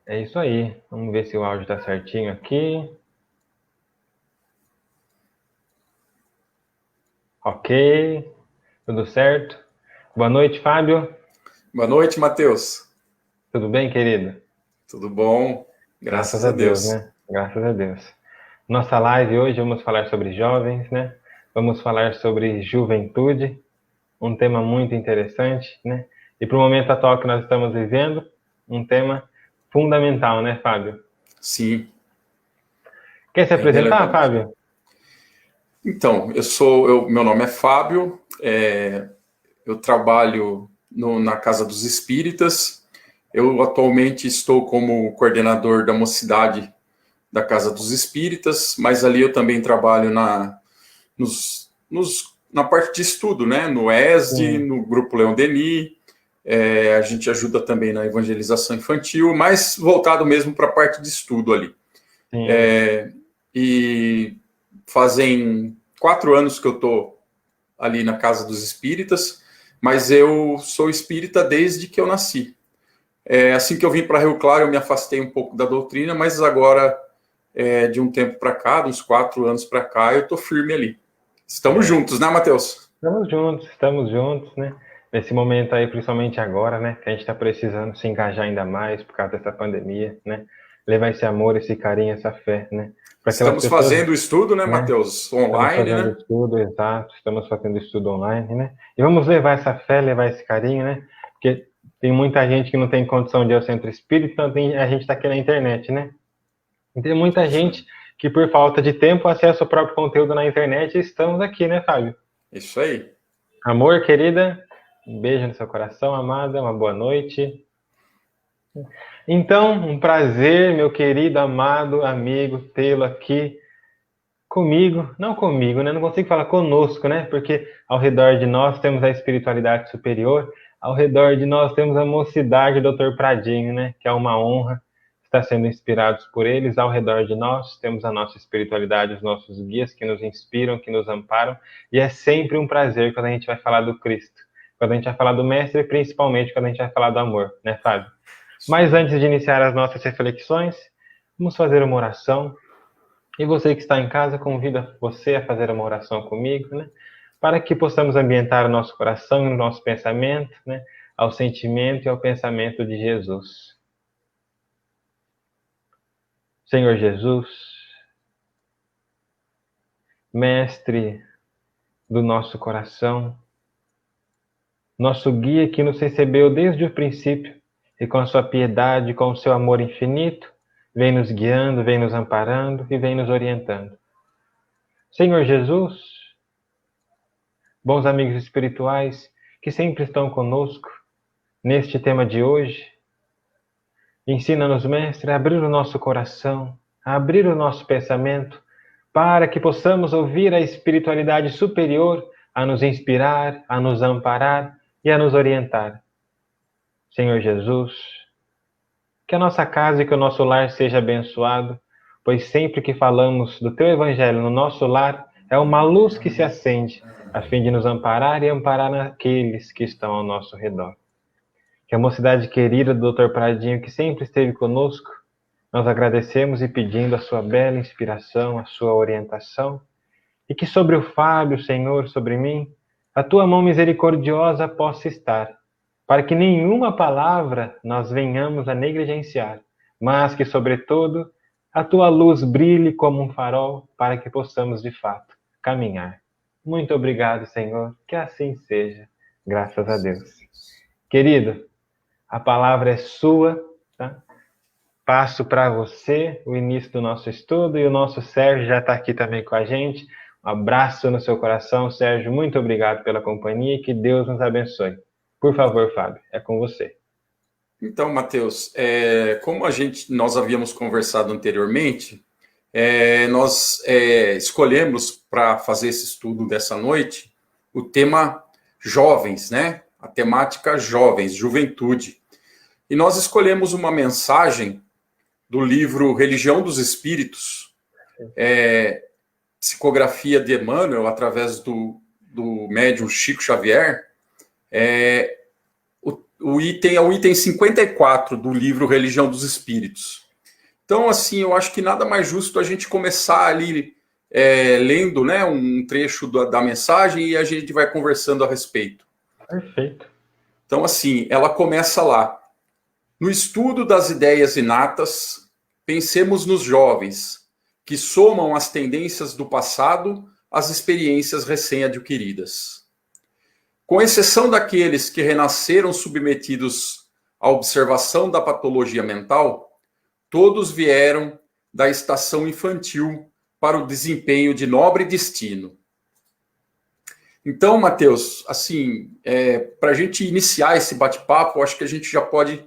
É isso aí. Vamos ver se o áudio está certinho aqui. Ok, tudo certo. Boa noite, Fábio. Boa noite, Matheus. Tudo bem, querido? Tudo bom? Graças Graças a a Deus, Deus. né? Graças a Deus. Nossa live hoje vamos falar sobre jovens, né? Vamos falar sobre juventude, um tema muito interessante, né? E para o momento atual que nós estamos vivendo, um tema fundamental, né, Fábio? Sim, Quer se bem apresentar, relevante. Fábio? Então, meu nome é Fábio, eu trabalho na Casa dos Espíritas. Eu atualmente estou como coordenador da mocidade da Casa dos Espíritas, mas ali eu também trabalho na parte de estudo, né? No ESD, Sim, no Grupo Leão Denis. A gente ajuda também na evangelização infantil, mas voltado mesmo para a parte de estudo ali. sim. E fazem 4 anos que eu estou ali na Casa dos Espíritas, mas eu sou espírita desde que eu nasci. Assim que eu vim para Rio Claro, eu me afastei um pouco da doutrina, mas agora, de um tempo para cá, de uns 4 anos para cá, eu estou firme ali. Estamos É, juntos, né, Matheus? estamos juntos, né? Nesse momento aí, principalmente agora, né? Que a gente está precisando se engajar ainda mais por causa dessa pandemia, né? Levar esse amor, esse carinho, essa fé, né? Para aquelas Estamos pessoas, fazendo o estudo, né, né? Matheus? Estamos Online, fazendo né? estudo, exato, estamos fazendo estudo online, né? E vamos levar essa fé, levar esse carinho, né? Porque tem muita gente que não tem condição de ir ao centro espírita, então a gente está aqui na internet, né? E tem muita Isso aí. gente que, por falta de tempo, acessa o próprio conteúdo na internet e estamos aqui, né, Fábio? Isso aí. Amor, querida, um beijo no seu coração, amada, uma boa noite. Então, um prazer, meu querido, amado amigo, tê-lo aqui comigo, não comigo, né? Não consigo falar conosco, né? Porque ao redor de nós temos a espiritualidade superior, ao redor de nós temos a mocidade do Dr. Pradinho, né? Que é uma honra estar sendo inspirados por eles. Ao redor de nós temos a nossa espiritualidade, os nossos guias que nos inspiram, que nos amparam, e é sempre um prazer quando a gente vai falar do Cristo, quando a gente vai falar do Mestre, principalmente quando a gente vai falar do amor, né, Fábio? Isso Mas aí. antes de iniciar as nossas reflexões, vamos fazer uma oração e você que está em casa, convida você a fazer uma oração comigo, né? Para que possamos ambientar o nosso coração e o nosso pensamento, né? Ao sentimento e ao pensamento de Jesus. Senhor Jesus, Mestre do nosso coração, nosso guia que nos recebeu desde o princípio e com a sua piedade, com o seu amor infinito, vem nos guiando, vem nos amparando e vem nos orientando. Senhor Jesus, bons amigos espirituais que sempre estão conosco, neste tema de hoje, ensina-nos, Mestre, a abrir o nosso coração, a abrir o nosso pensamento, para que possamos ouvir a espiritualidade superior a nos inspirar, a nos amparar e a nos orientar. Senhor Jesus, que a nossa casa e que o nosso lar seja abençoado, pois sempre que falamos do Teu Evangelho no nosso lar, é uma luz que se acende, a fim de nos amparar e amparar aqueles que estão ao nosso redor. Que a mocidade querida do Dr. Pradinho, que sempre esteve conosco, nós agradecemos e pedindo a sua bela inspiração, a sua orientação, e que sobre o Fábio, Senhor, sobre mim, a tua mão misericordiosa possa estar, para que nenhuma palavra nós venhamos a negligenciar, mas que, sobretudo, a tua luz brilhe como um farol, para que possamos, de fato, caminhar. Muito obrigado, Senhor, que assim seja, graças a Deus. Querido, a palavra é sua, tá? Passo para você o início do nosso estudo e o nosso Sérgio já está aqui também com a gente. Um abraço no seu coração, Sérgio. Muito obrigado pela companhia e que Deus nos abençoe. Por favor, Fábio, é com você. Então, Matheus, como nós havíamos conversado anteriormente, nós escolhemos para fazer esse estudo dessa noite o tema jovens, né? A temática jovens, juventude. E nós escolhemos uma mensagem do livro Religião dos Espíritos, psicografia de Emmanuel, através do médium Chico Xavier. o item 54 do livro Religião dos Espíritos. Então, assim, eu acho que nada mais justo a gente começar ali lendo, né, um trecho da mensagem e a gente vai conversando a respeito. Perfeito. Então, assim, ela começa lá. No estudo das ideias inatas, pensemos nos jovens, que somam as tendências do passado às experiências recém-adquiridas. Com exceção daqueles que renasceram submetidos à observação da patologia mental, todos vieram da estação infantil para o desempenho de nobre destino. Então, Mateus, assim, para a gente iniciar esse bate-papo, acho que a gente já pode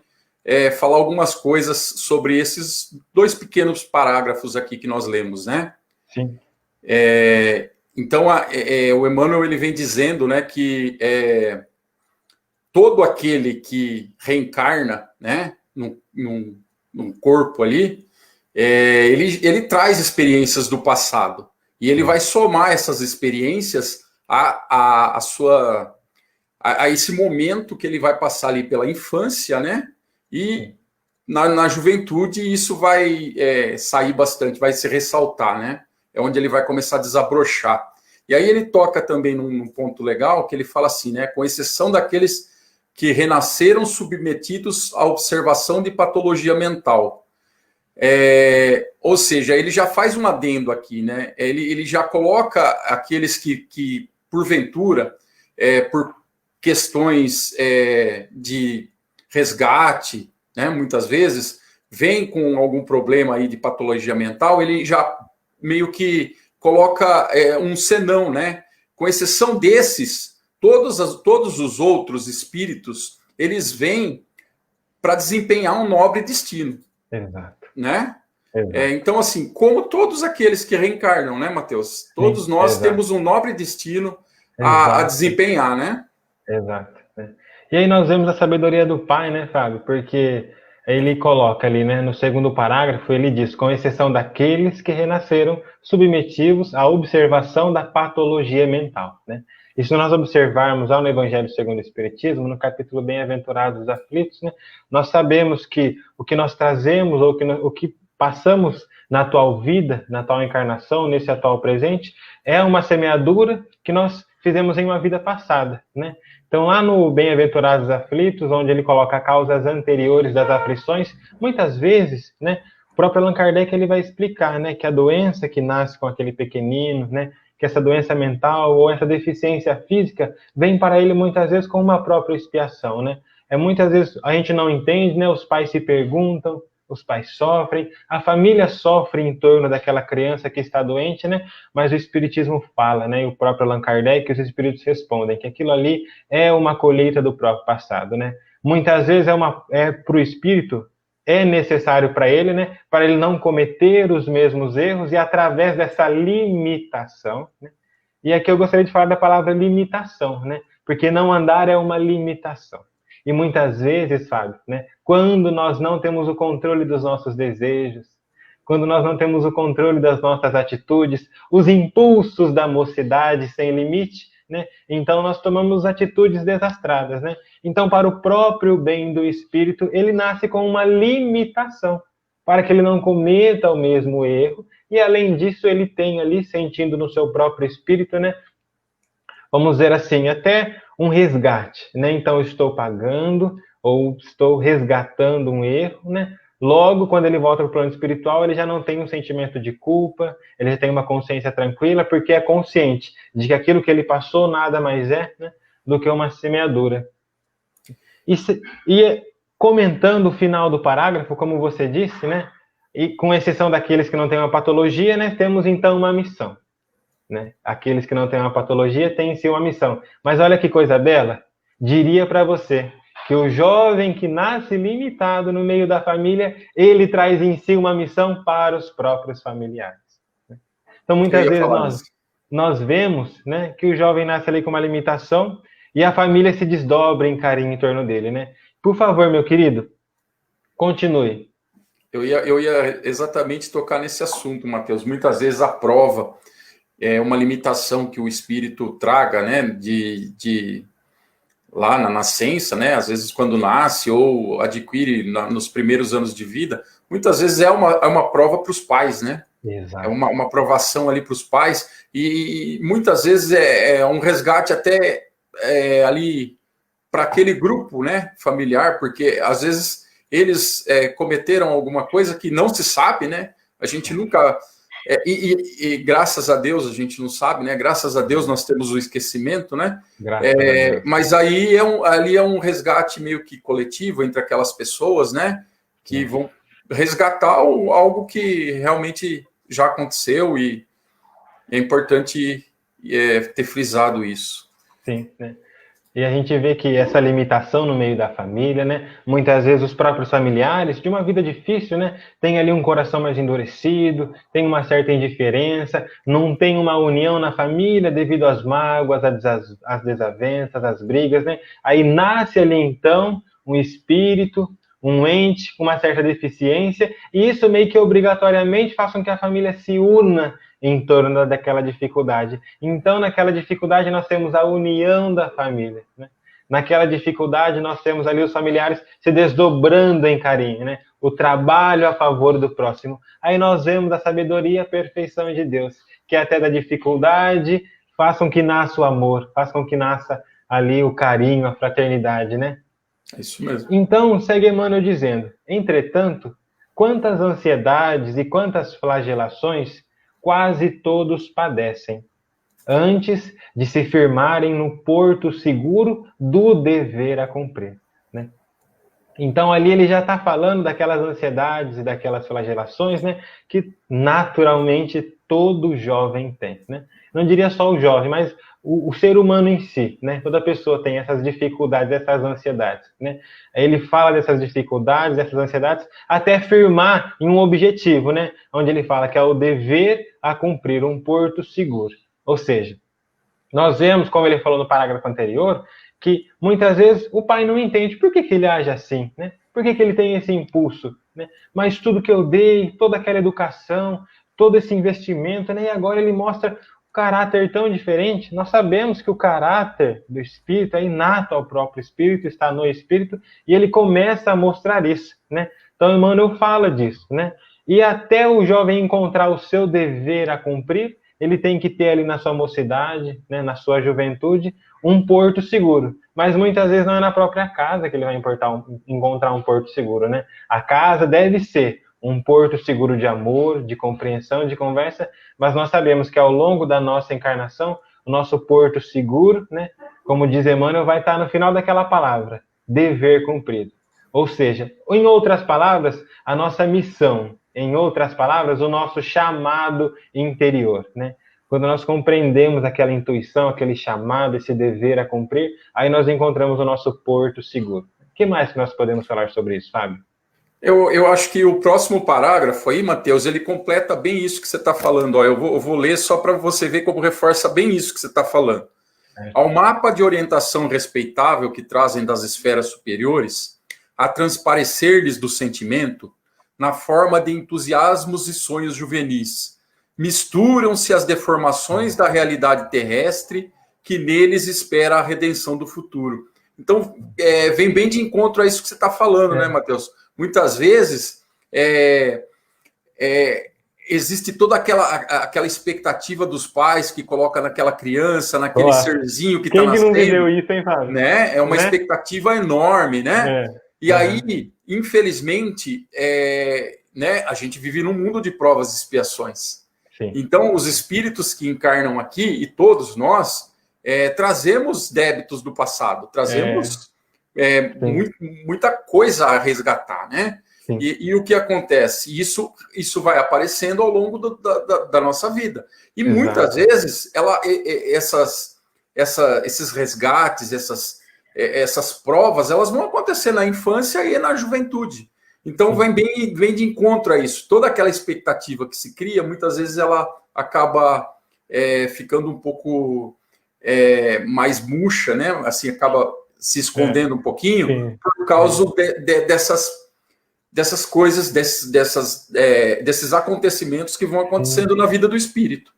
falar algumas coisas sobre esses 2 pequenos parágrafos aqui que nós lemos, né? Sim. Então, o Emmanuel ele vem dizendo, né, que todo aquele que reencarna, né, num corpo ali, ele traz experiências do passado e ele vai somar essas experiências a esse momento que ele vai passar ali pela infância, né? E na juventude isso vai sair bastante, vai se ressaltar, né? É onde ele vai começar a desabrochar. E aí ele toca também num ponto legal, que ele fala assim, né? Com exceção daqueles que renasceram submetidos à observação de patologia mental. Ou seja, ele já faz um adendo aqui, né? Ele já coloca aqueles que porventura, por questões de resgate, né, muitas vezes, vem com algum problema aí de patologia mental, ele já meio que coloca um senão, né? Com exceção desses, todos os outros espíritos, eles vêm para desempenhar um nobre destino. Exato. Né? Exato. Então, assim, como todos aqueles que reencarnam, né, Mateus? Todos nós temos um nobre destino a desempenhar, né? Exato. E aí nós vemos a sabedoria do Pai, né, Fábio? Porque ele coloca ali, né, no segundo parágrafo, ele diz, com exceção daqueles que renasceram submetidos à observação da patologia mental, né? E se nós observarmos lá no Evangelho segundo o Espiritismo, no capítulo Bem-aventurados os aflitos, né, nós sabemos que o que nós trazemos, ou o que passamos na atual vida, na atual encarnação, nesse atual presente, é uma semeadura que nós fizemos em uma vida passada, né? Então, lá no Bem-aventurados aflitos, onde ele coloca causas anteriores das aflições, muitas vezes, né, o próprio Allan Kardec ele vai explicar, né, que a doença que nasce com aquele pequenino, né, que essa doença mental ou essa deficiência física vem para ele muitas vezes com uma própria expiação, né? Muitas vezes a gente não entende, né? Os pais se perguntam, os pais sofrem, a família sofre em torno daquela criança que está doente, né? Mas o Espiritismo fala, né? E o próprio Allan Kardec, os Espíritos respondem que aquilo ali é uma colheita do próprio passado, né? Muitas vezes para o Espírito, é necessário para ele, né? Para ele não cometer os mesmos erros e através dessa limitação, né? E aqui eu gostaria de falar da palavra limitação, né? Porque não andar é uma limitação. E muitas vezes, Fábio, né, quando nós não temos o controle dos nossos desejos, quando nós não temos o controle das nossas atitudes, os impulsos da mocidade sem limite, né, então nós tomamos atitudes desastradas, né? Então, para o próprio bem do espírito, ele nasce com uma limitação, para que ele não cometa o mesmo erro, e além disso, ele tem ali, sentindo no seu próprio espírito, né, vamos dizer assim, até um resgate, né? Então, estou pagando ou estou resgatando um erro, né? Logo, quando ele volta para o plano espiritual, ele já não tem um sentimento de culpa, ele já tem uma consciência tranquila, porque é consciente de que aquilo que ele passou nada mais é, né, do que uma semeadura. E comentando o final do parágrafo, como você disse, né? E com exceção daqueles que não têm uma patologia, né? Temos então uma missão. Né? Aqueles que não têm uma patologia têm em si uma missão. Mas olha que coisa bela, diria para você que o jovem que nasce limitado no meio da família, ele traz em si uma missão para os próprios familiares. Então, muitas vezes nós vemos, né, que o jovem nasce ali com uma limitação e a família se desdobra em carinho em torno dele. Né? Por favor, meu querido, continue. Eu ia exatamente tocar nesse assunto, Mateus. Muitas vezes a prova é uma limitação que o espírito traga, né, lá na nascença, né? Às vezes quando nasce ou adquire nos primeiros anos de vida, muitas vezes é uma prova para os pais, né? Exato. É uma aprovação ali para os pais, e muitas vezes é um resgate até ali para aquele grupo, né, familiar, porque às vezes eles cometeram alguma coisa que não se sabe, né? A gente nunca. E graças a Deus a gente não sabe, né? Graças a Deus nós temos o esquecimento, né? Graças a Deus. Mas aí ali é um resgate meio que coletivo entre aquelas pessoas, né? Que vão resgatar algo que realmente já aconteceu, e é importante ter frisado isso. Sim, né? E a gente vê que essa limitação no meio da família, né? Muitas vezes os próprios familiares, de uma vida difícil, né? Tem ali um coração mais endurecido, tem uma certa indiferença, não tem uma união na família devido às mágoas, às desavenças, às brigas, né? Aí nasce ali então um espírito, um ente com uma certa deficiência, e isso meio que obrigatoriamente faz com que a família se una em torno daquela dificuldade. Então, naquela dificuldade, nós temos a união da família, né? Naquela dificuldade, nós temos ali os familiares se desdobrando em carinho, né? O trabalho a favor do próximo. Aí nós vemos a sabedoria e a perfeição de Deus, que até da dificuldade façam que nasça o amor, façam que nasça ali o carinho, a fraternidade, né? É isso mesmo. Então, segue Emmanuel dizendo: entretanto, quantas ansiedades e quantas flagelações quase todos padecem, antes de se firmarem no porto seguro do dever a cumprir, né? Então, ali ele já está falando daquelas ansiedades e daquelas flagelações, né, que naturalmente todo jovem tem, né? Não diria só o jovem, mas o ser humano em si, né? Toda pessoa tem essas dificuldades, essas ansiedades, né? Ele fala dessas dificuldades, dessas ansiedades, até firmar em um objetivo, né? Onde ele fala que é o dever a cumprir, um porto seguro. Ou seja, nós vemos, como ele falou no parágrafo anterior, que muitas vezes o pai não entende por que ele age assim, né? Por que ele tem esse impulso, né? Mas tudo que eu dei, toda aquela educação, todo esse investimento, né? E agora ele mostra um caráter tão diferente. Nós sabemos que o caráter do espírito é inato ao próprio espírito, está no espírito, e ele começa a mostrar isso, né? Então, Emmanuel fala disso, né? E até o jovem encontrar o seu dever a cumprir, ele tem que ter ali na sua mocidade, né, na sua juventude, um porto seguro. Mas muitas vezes não é na própria casa que ele vai encontrar um porto seguro, né? A casa deve ser um porto seguro de amor, de compreensão, de conversa, mas nós sabemos que ao longo da nossa encarnação, o nosso porto seguro, né, como diz Emmanuel, vai estar no final daquela palavra, dever cumprido. Ou seja, em outras palavras, a nossa missão, em outras palavras, o nosso chamado interior, né? Quando nós compreendemos aquela intuição, aquele chamado, esse dever a cumprir, aí nós encontramos o nosso porto seguro. O que mais que nós podemos falar sobre isso, Fábio? Eu acho que o próximo parágrafo aí, Matheus, ele completa bem isso que você está falando. Ó, eu vou ler só para você ver como reforça bem isso que você está falando. Ao mapa de orientação respeitável que trazem das esferas superiores, a transparecer-lhes do sentimento, na forma de entusiasmos e sonhos juvenis, misturam-se as deformações da realidade terrestre que neles espera a redenção do futuro. Então, vem bem de encontro a isso que você está falando, né, Matheus? Muitas vezes existe toda aquela expectativa dos pais que coloca naquela criança, naquele serzinho que está nascendo. Quem que não viveu isso, hein, Fábio? Né? É uma expectativa enorme, né? E aí, infelizmente, né, a gente vive num mundo de provas e expiações. Sim. Então, os espíritos que encarnam aqui, e todos nós, trazemos débitos do passado, trazemos muita coisa a resgatar, né? E o que acontece? Isso vai aparecendo ao longo da nossa vida. E muitas vezes esses resgates, essas provas, elas vão acontecer na infância e na juventude. Então vem de encontro a isso. Toda aquela expectativa que se cria, muitas vezes ela acaba ficando um pouco mais murcha, né? Assim, acaba se escondendo um pouquinho por causa dessas coisas, desses acontecimentos que vão acontecendo na vida do espírito.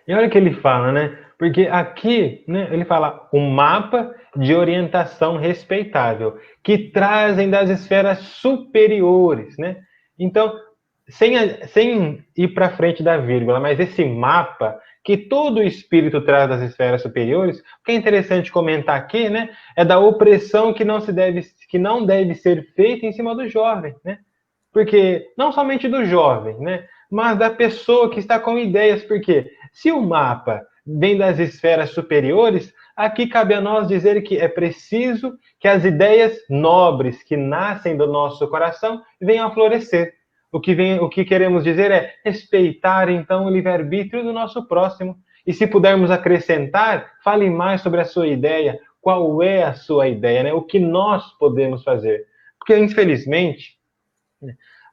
E olha o que ele fala, né? Porque aqui, né, ele fala um mapa de orientação respeitável, que trazem das esferas superiores, né? Então, sem ir para frente da vírgula, mas esse mapa que todo espírito traz das esferas superiores, o que é interessante comentar aqui, né, é da opressão que não deve ser feita em cima do jovem, né? Porque não somente do jovem, né, mas da pessoa que está com ideias, porque se o mapa vem das esferas superiores, aqui cabe a nós dizer que é preciso que as ideias nobres que nascem do nosso coração venham a florescer. O que queremos dizer é respeitar, então, o livre-arbítrio do nosso próximo. E se pudermos acrescentar, fale mais sobre a sua ideia. Qual é a sua ideia, né? O que nós podemos fazer? Porque, infelizmente,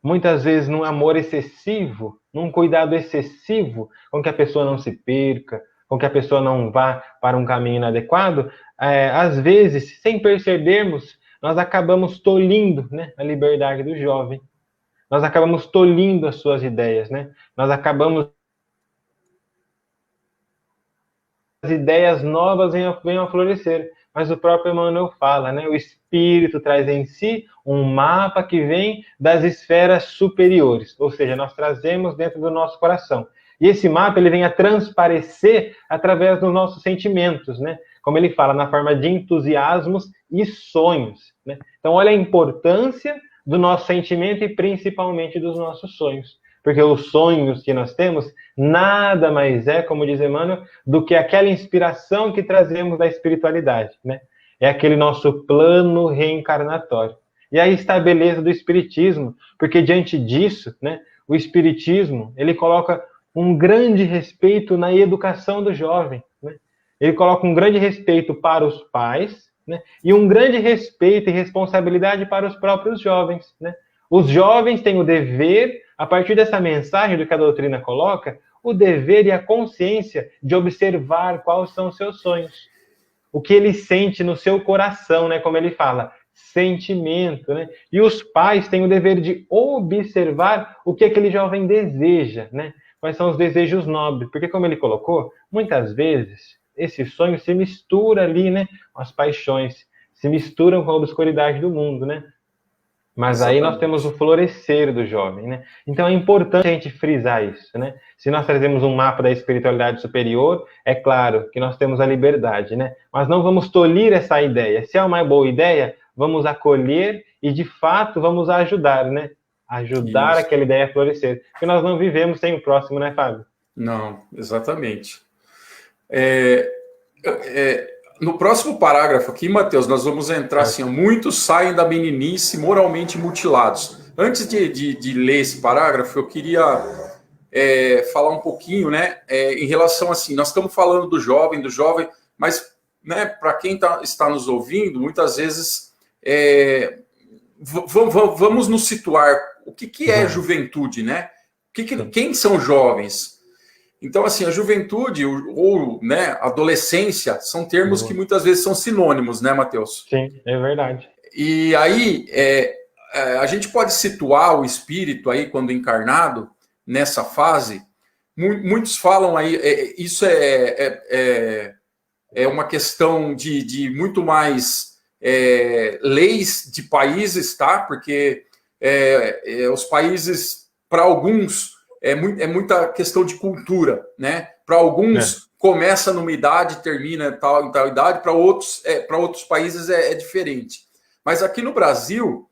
muitas vezes num amor excessivo, num cuidado excessivo, com que a pessoa não se perca, com que a pessoa não vá para um caminho inadequado, às vezes, sem percebermos, nós acabamos tolhindo, né, a liberdade do jovem. Nós acabamos tolhindo as suas ideias, né? Nós acabamos as ideias novas venham a florescer. Mas o próprio Emmanuel fala, né? O espírito traz em si um mapa que vem das esferas superiores, ou seja, nós trazemos dentro do nosso coração. E esse mapa ele vem a transparecer através dos nossos sentimentos, né? Como ele fala, na forma de entusiasmos e sonhos, né? Então, olha a importância do nosso sentimento e principalmente dos nossos sonhos. Porque os sonhos que nós temos nada mais é, como diz Emmanuel, do que aquela inspiração que trazemos da espiritualidade, né? É aquele nosso plano reencarnatório. E aí está a beleza do espiritismo, porque diante disso, né, o espiritismo, ele coloca um grande respeito na educação do jovem, né? Ele coloca um grande respeito para os pais, né? E um grande respeito e responsabilidade para os próprios jovens, né? Os jovens têm o dever, a partir dessa mensagem do que a doutrina coloca, o dever e a consciência de observar quais são os seus sonhos. O que ele sente no seu coração, né? Como ele fala, sentimento, né? E os pais têm o dever de observar o que aquele jovem deseja, né? Quais são os desejos nobres. Porque, como ele colocou, muitas vezes esse sonho se mistura ali, né, com as paixões, se misturam com a obscuridade do mundo, né? Mas Exatamente. aí nós temos o florescer do jovem, né? Então é importante a gente frisar isso, né? Se nós trazemos um mapa da espiritualidade superior, é claro que nós temos a liberdade, né? Mas não vamos tolir essa ideia. Se é uma boa ideia, vamos acolher e, de fato, vamos ajudar, né? Ajudar Isso. aquela ideia a florescer. Porque nós não vivemos sem o próximo, né, Fábio? Não, exatamente. No próximo parágrafo aqui, Mateus, nós vamos entrar assim, muitos saem da meninice moralmente mutilados. Antes de ler esse parágrafo, eu queria falar um pouquinho, né, em relação assim, nós estamos falando do jovem, mas, né, para quem está nos ouvindo, muitas vezes vamos nos situar. O que é juventude, né? Quem são jovens? Então, assim, a juventude ou né, adolescência são termos que muitas vezes são sinônimos, né, Mateus? Sim, é verdade. E aí, a gente pode situar o espírito aí, quando encarnado, nessa fase. Muitos falam aí, isso é uma questão de muito mais leis de países, tá? Porque os países, para alguns, é muita questão de cultura, né? Para alguns começa numa idade, termina em tal idade, para outros países é diferente. Mas aqui no Brasil,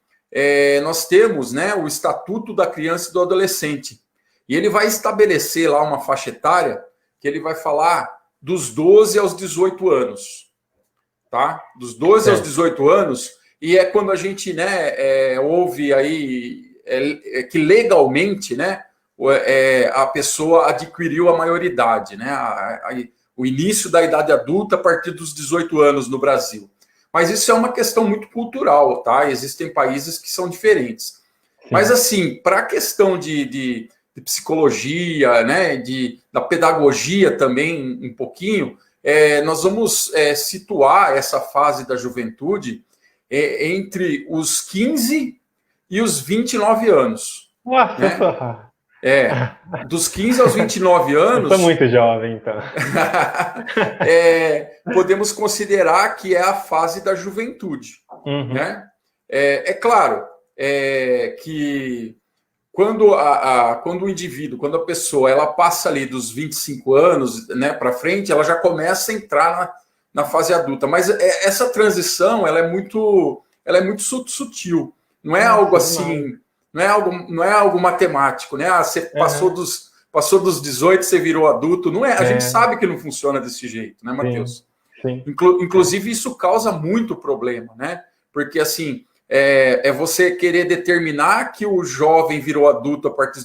nós temos, né, o Estatuto da Criança e do Adolescente. E ele vai estabelecer lá uma faixa etária que ele vai falar dos 12 aos 18 anos. Tá? Dos 12 aos 18 anos, e é quando a gente, né, ouve aí que legalmente, né, a pessoa adquiriu a maioridade, né, o início da idade adulta a partir dos 18 anos no Brasil. Mas isso é uma questão muito cultural, tá? Existem países que são diferentes. Sim. Mas, assim, para a questão de psicologia, né, da pedagogia também, um pouquinho, nós vamos situar essa fase da juventude entre os 15 e os 29 anos. Nossa, né? Dos 15 aos 29 anos... Eu sou muito jovem, então. Podemos considerar que é a fase da juventude. Uhum. Né? É claro que quando o indivíduo, quando a pessoa ela passa ali dos 25 anos, né, para frente, ela já começa a entrar na fase adulta. Mas essa transição ela é muito sutil. Não é algo assim, não é algo matemático, né? Você passou dos 18, você virou adulto. Não é. A gente sabe que não funciona desse jeito, né, Matheus? Sim. Inclusive, isso causa muito problema, né? Porque, assim, você querer determinar que o jovem virou adulto a partir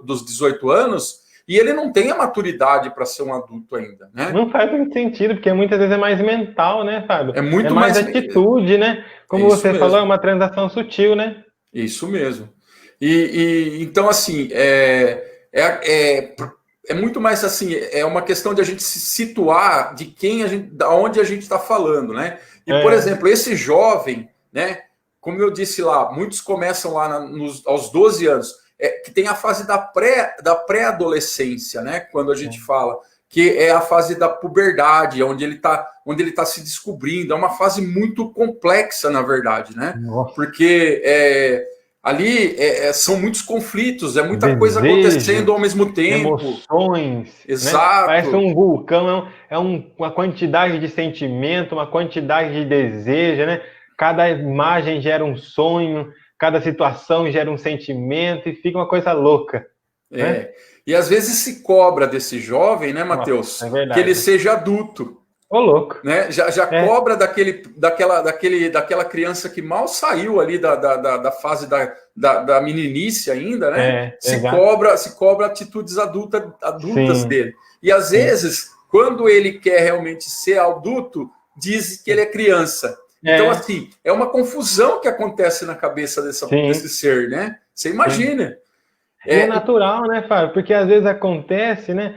dos 18 anos e ele não tem a maturidade para ser um adulto ainda, né? Não faz muito sentido, porque muitas vezes é mais mental, né, Fábio? É muito mais atitude, né? Como você falou, é uma transação sutil, né? Isso mesmo. Então, assim, é muito mais assim, é uma questão de a gente se situar de da onde a gente está falando, né? E, por exemplo, esse jovem, né? Como eu disse lá, muitos começam lá aos 12 anos, que tem a fase da pré-adolescência, né? Quando a gente fala que é a fase da puberdade, onde ele tá se descobrindo. É uma fase muito complexa, na verdade, né? Nossa. Porque ali são muitos conflitos, é muita coisa acontecendo ao mesmo tempo. Emoções. Exato. Né? Parece um vulcão, uma quantidade de sentimento, uma quantidade de desejo, né? Cada imagem gera um sonho, cada situação gera um sentimento e fica uma coisa louca. Né? E às vezes se cobra desse jovem, né, Matheus? Que ele seja adulto. Ô, louco. Né? Já cobra daquela criança que mal saiu ali da fase da meninice ainda, né? Se cobra atitudes adultas dele. E às vezes, quando ele quer realmente ser adulto, diz que ele é criança. Então, assim, é uma confusão que acontece na cabeça desse ser, né? Você imagina. É natural, né, Fábio? Porque às vezes acontece, né?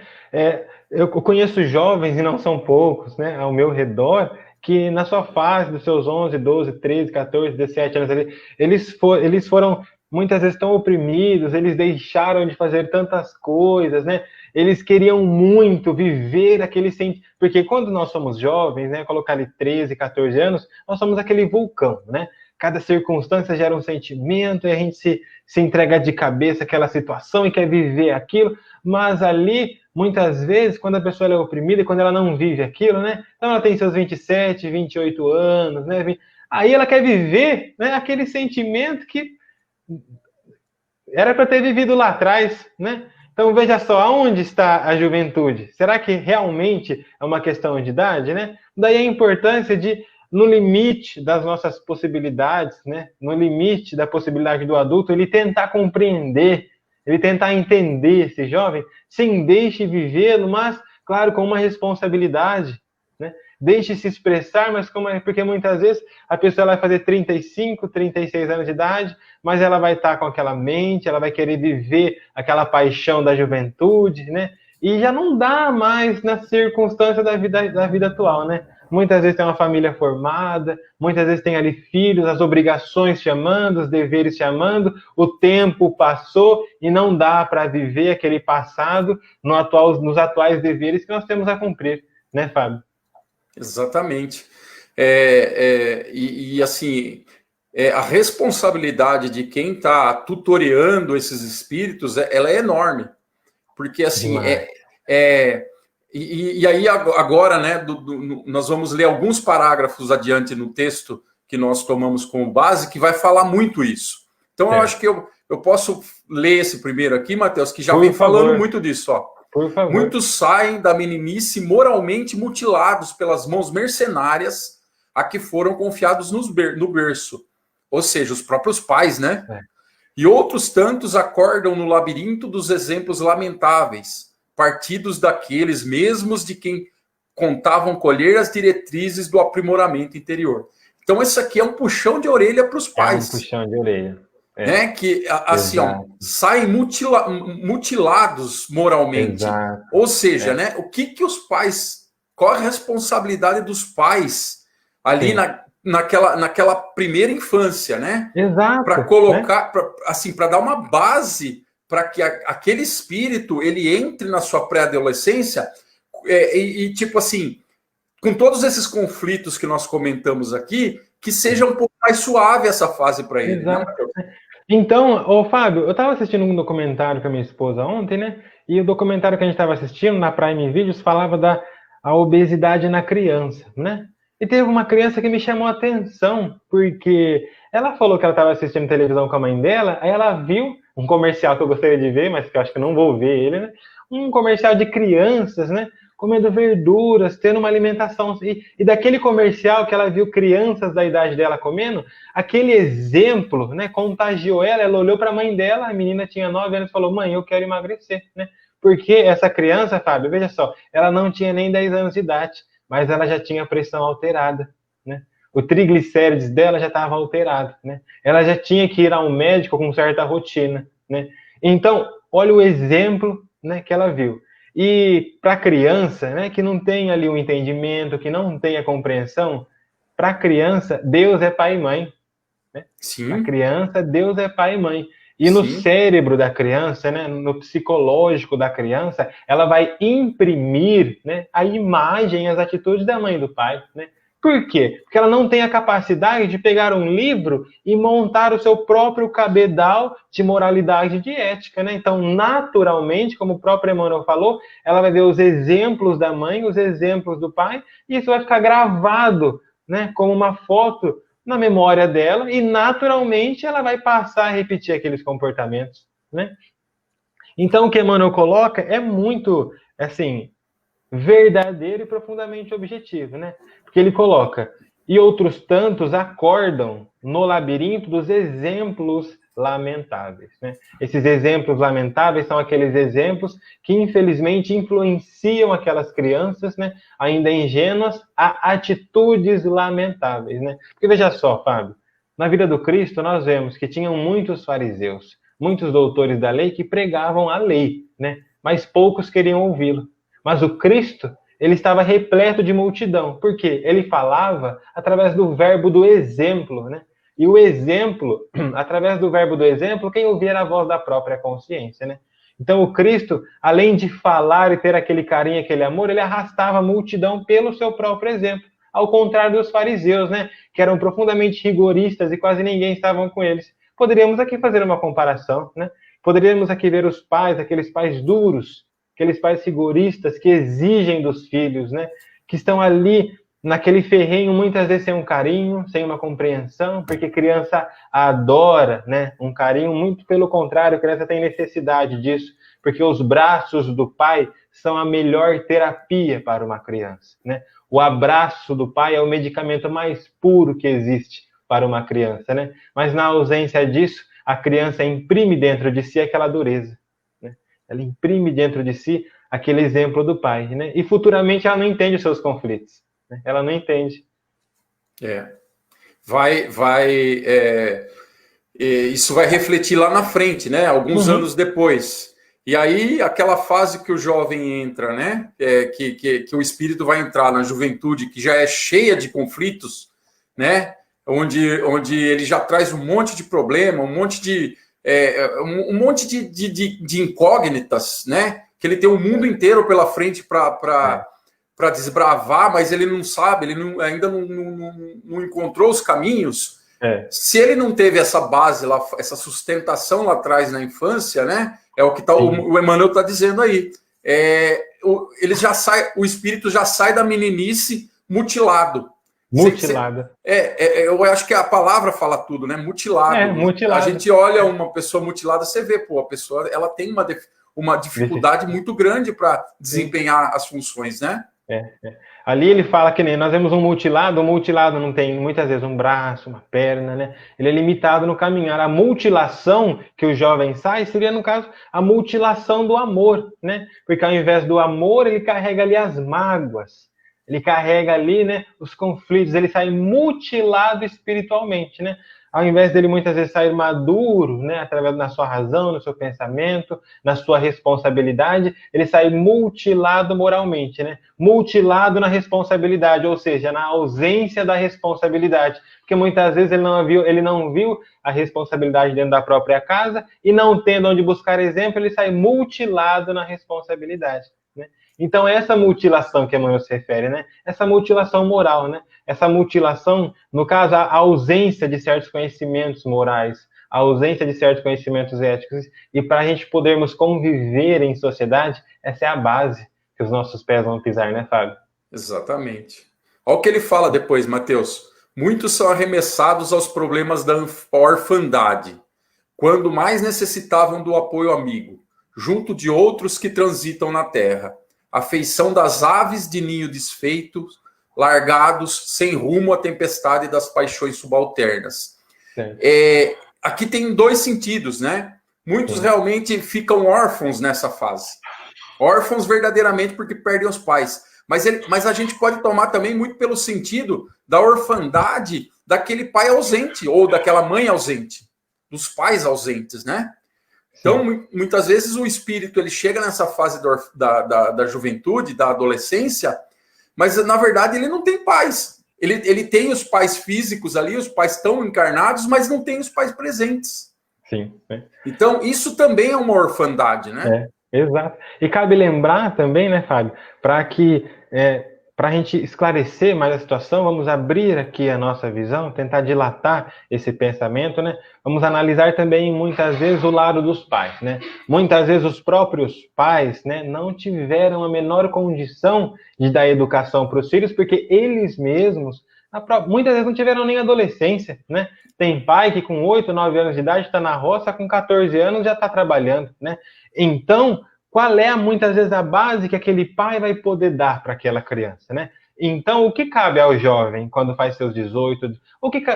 Eu conheço jovens, e não são poucos, né, ao meu redor, que na sua fase dos seus 11, 12, 13, 14, 17 anos, eles foram muitas vezes tão oprimidos, eles deixaram de fazer tantas coisas, né? Eles queriam muito viver aquele sentimento, porque quando nós somos jovens, né, colocar ali 13, 14 anos, nós somos aquele vulcão, né? Cada circunstância gera um sentimento e a gente se entrega de cabeça àquela situação e quer viver aquilo, mas ali, muitas vezes, quando a pessoa é oprimida e quando ela não vive aquilo, né? Então ela tem seus 27, 28 anos, né? Aí ela quer viver, né, aquele sentimento que era para ter vivido lá atrás, né? Então veja só, aonde está a juventude? Será que realmente é uma questão de idade, né? Daí a importância de, no limite das nossas possibilidades, né? No limite da possibilidade do adulto, ele tentar compreender, ele tentar entender esse jovem, sem deixe vivê-lo, mas, claro, com uma responsabilidade, né? Deixe se expressar, mas porque muitas vezes a pessoa vai fazer 35, 36 anos de idade, mas ela vai estar com aquela mente, ela vai querer viver aquela paixão da juventude, né? E já não dá mais na circunstância da vida atual, né? Muitas vezes tem uma família formada, muitas vezes tem ali filhos, as obrigações chamando, os deveres chamando, o tempo passou e não dá para viver aquele passado nos atuais deveres que nós temos a cumprir, né, Fábio? Exatamente. Assim, a responsabilidade de quem está tutoreando esses espíritos, ela é enorme. Porque, assim, e aí agora, né, nós vamos ler alguns parágrafos adiante no texto que nós tomamos como base, que vai falar muito isso. Então, eu acho que eu posso ler esse primeiro aqui, Matheus, que já vem falando muito disso, ó. Por favor. Muitos saem da meninice moralmente mutilados pelas mãos mercenárias a que foram confiados no berço. Ou seja, os próprios pais, né? E outros tantos acordam no labirinto dos exemplos lamentáveis, partidos daqueles mesmos de quem contavam colher as diretrizes do aprimoramento interior. Então, isso aqui é um puxão de orelha para os pais. É um puxão de orelha. Né? Que, assim, ó, saem mutilados moralmente. Exato. Ou seja, né? O que os pais... Qual a responsabilidade dos pais ali naquela primeira infância, né? Exato. Para colocar, assim, para dar uma base para que aquele espírito ele entre na sua pré-adolescência tipo assim, com todos esses conflitos que nós comentamos aqui, que seja um pouco mais suave essa fase para ele. Exato. Então, ô Fábio, eu estava assistindo um documentário com a minha esposa ontem, né? E o documentário que a gente estava assistindo na Prime Videos falava da obesidade na criança, né? E teve uma criança que me chamou a atenção, porque ela falou que ela estava assistindo televisão com a mãe dela, aí ela viu um comercial que eu gostaria de ver, mas que eu acho que eu não vou ver ele, né? Um comercial de crianças, né? Comendo verduras, tendo uma alimentação. E daquele comercial que ela viu crianças da idade dela comendo, aquele exemplo, né, contagiou ela. Ela olhou para a mãe dela, a menina tinha 9 anos e falou: mãe, eu quero emagrecer, né? Porque essa criança, Fábio, veja só, ela não tinha nem 10 anos de idade, mas ela já tinha a pressão alterada, né? O triglicérides dela já estava alterado, né? Ela já tinha que ir ao médico com certa rotina, né? Então, olha o exemplo, né, que ela viu. E para a criança, né, que não tem ali um entendimento, que não tem a compreensão, para a criança, Deus é pai e mãe. Né? Para a criança, Deus é pai e mãe. E no cérebro da criança, né, no psicológico da criança, ela vai imprimir, né, a imagem, as atitudes da mãe e do pai. Né? Por quê? Porque ela não tem a capacidade de pegar um livro e montar o seu próprio cabedal de moralidade e de ética, né? Então, naturalmente, como o próprio Emmanuel falou, ela vai ver os exemplos da mãe, os exemplos do pai, e isso vai ficar gravado, né, como uma foto na memória dela, e naturalmente ela vai passar a repetir aqueles comportamentos, né? Então, o que Emmanuel coloca é muito, assim, verdadeiro e profundamente objetivo, né? Porque ele coloca: e outros tantos acordam no labirinto dos exemplos lamentáveis, né? Esses exemplos lamentáveis são aqueles exemplos que infelizmente influenciam aquelas crianças, né, ainda ingênuas, a atitudes lamentáveis, né? Porque veja só, Fábio, na vida do Cristo nós vemos que tinham muitos fariseus, muitos doutores da lei que pregavam a lei, né? Mas poucos queriam ouvi-lo. Mas o Cristo, ele estava repleto de multidão. Por quê? Ele falava através do verbo do exemplo, né? E o exemplo, através do verbo do exemplo, quem ouvia era a voz da própria consciência, né? Então o Cristo, além de falar e ter aquele carinho, aquele amor, ele arrastava a multidão pelo seu próprio exemplo. Ao contrário dos fariseus, né? Que eram profundamente rigoristas e quase ninguém estava com eles. Poderíamos aqui fazer uma comparação, né? Poderíamos aqui ver os pais, aqueles pais duros, aqueles pais rigoristas que exigem dos filhos, né? Que estão ali naquele ferrenho, muitas vezes sem um carinho, sem uma compreensão, porque criança adora, né? Um carinho, muito pelo contrário, a criança tem necessidade disso, porque os braços do pai são a melhor terapia para uma criança, né? O abraço do pai é o medicamento mais puro que existe para uma criança, né? Mas na ausência disso, a criança imprime dentro de si aquela dureza. Ela imprime dentro de si aquele exemplo do pai, né? E futuramente ela não entende os seus conflitos, né? Ela não entende. Isso vai refletir lá na frente, né? Alguns anos depois. E aí, aquela fase que o jovem entra, né? Que o espírito vai entrar na juventude, que já é cheia de conflitos, né? Onde ele já traz um monte de problema, um monte de incógnitas, né? Que ele tem o mundo inteiro pela frente para desbravar, mas ele não sabe, ele ainda não encontrou os caminhos. Se ele não teve essa base lá, essa sustentação lá atrás na infância, né? É o que o Emmanuel está dizendo aí. O espírito já sai da meninice mutilado. Eu acho que a palavra fala tudo, né? Mutilado. Mutilado. A gente olha uma pessoa mutilada, você vê, a pessoa ela tem uma dificuldade muito grande para desempenhar as funções, né? Ali ele fala que nem nós vemos um mutilado não tem muitas vezes um braço, uma perna, né? Ele é limitado no caminhar. A mutilação que o jovem sai seria, no caso, a mutilação do amor, né? Porque ao invés do amor, ele carrega ali as mágoas. Ele carrega ali, né, os conflitos, ele sai mutilado espiritualmente, né? Ao invés dele muitas vezes sair maduro, né, através da sua razão, no seu pensamento, na sua responsabilidade, ele sai mutilado moralmente, né? Mutilado na responsabilidade, ou seja, na ausência da responsabilidade. Porque muitas vezes ele não viu a responsabilidade dentro da própria casa e não tendo onde buscar exemplo, ele sai mutilado na responsabilidade, né? Então, essa mutilação que Emmanuel se refere, né? Essa mutilação moral, né? Essa mutilação, no caso, a ausência de certos conhecimentos morais, a ausência de certos conhecimentos éticos, e para a gente podermos conviver em sociedade, essa é a base que os nossos pés vão pisar, né, Fábio? Exatamente. Olha o que ele fala depois, Mateus. Muitos são arremessados aos problemas da orfandade, quando mais necessitavam do apoio amigo, junto de outros que transitam na terra. A feição das aves de ninho desfeitos, largados sem rumo à tempestade das paixões subalternas. Aqui tem dois sentidos, né? Muitos realmente ficam órfãos nessa fase. Órfãos verdadeiramente porque perdem os pais. Mas a gente pode tomar também muito pelo sentido da orfandade daquele pai ausente ou daquela mãe ausente, dos pais ausentes, né? Então, muitas vezes o espírito ele chega nessa fase da juventude, da adolescência, mas na verdade ele não tem pais. Ele tem os pais físicos ali, os pais estão encarnados, mas não tem os pais presentes. Sim. Então, isso também é uma orfandade, né? Exato. E cabe lembrar também, né, Fábio, para a gente esclarecer mais a situação, vamos abrir aqui a nossa visão, tentar dilatar esse pensamento, né? Vamos analisar também, muitas vezes, o lado dos pais, né? Muitas vezes os próprios pais, né, não tiveram a menor condição de dar educação para os filhos, porque eles mesmos, muitas vezes não tiveram nem adolescência, né? Tem pai que com 8, 9 anos de idade está na roça, com 14 anos já está trabalhando, né? Então, qual é muitas vezes a base que aquele pai vai poder dar para aquela criança, né? Então, o que cabe ao jovem quando faz seus 18,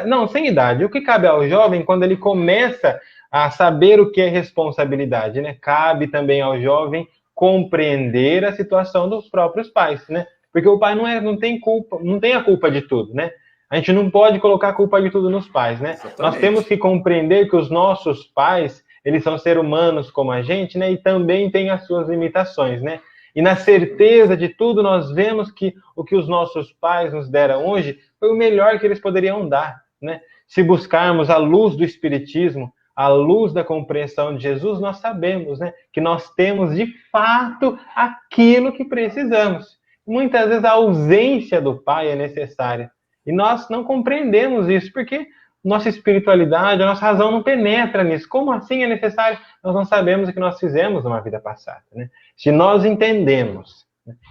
não, sem idade, o que cabe ao jovem quando ele começa a saber o que é responsabilidade, né? Cabe também ao jovem compreender a situação dos próprios pais, né? Porque o pai não tem culpa, não tem a culpa de tudo, né? A gente não pode colocar a culpa de tudo nos pais, né? Exatamente. Nós temos que compreender que os nossos pais, eles são seres humanos como a gente, né? E também têm as suas limitações, né? E na certeza de tudo, nós vemos que o que os nossos pais nos deram hoje foi o melhor que eles poderiam dar, né? Se buscarmos a luz do Espiritismo, a luz da compreensão de Jesus, nós sabemos, né, que nós temos de fato aquilo que precisamos. Muitas vezes a ausência do pai é necessária. E nós não compreendemos isso, porque nossa espiritualidade, a nossa razão não penetra nisso. Como assim é necessário? Nós não sabemos o que nós fizemos numa vida passada, né? Se nós entendemos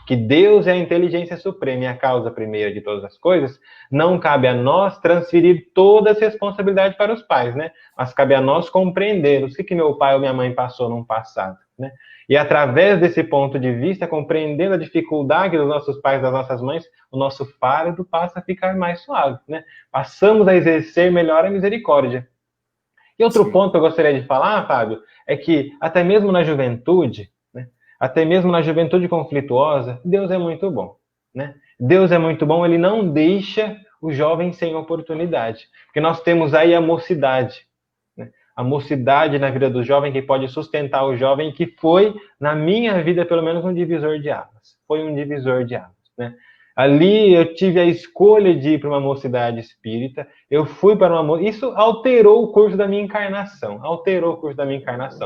que Deus é a inteligência suprema e a causa primeira de todas as coisas, não cabe a nós transferir toda essa responsabilidade para os pais, né? Mas cabe a nós compreender o que meu pai ou minha mãe passou no passado, né? E através desse ponto de vista, compreendendo a dificuldade dos nossos pais, das nossas mães, o nosso fardo passa a ficar mais suave, né? Passamos a exercer melhor a misericórdia. E outro ponto que eu gostaria de falar, Fábio, é que até mesmo na juventude, né? Até mesmo na juventude conflituosa, Deus é muito bom, né? Deus é muito bom, ele não deixa o jovem sem oportunidade. Porque nós temos aí a mocidade, a mocidade na vida do jovem que pode sustentar o jovem, que foi, na minha vida, pelo menos um divisor de águas. Foi um divisor de águas, né? Ali eu tive a escolha de ir para uma mocidade espírita, eu fui para uma... Isso alterou o curso da minha encarnação,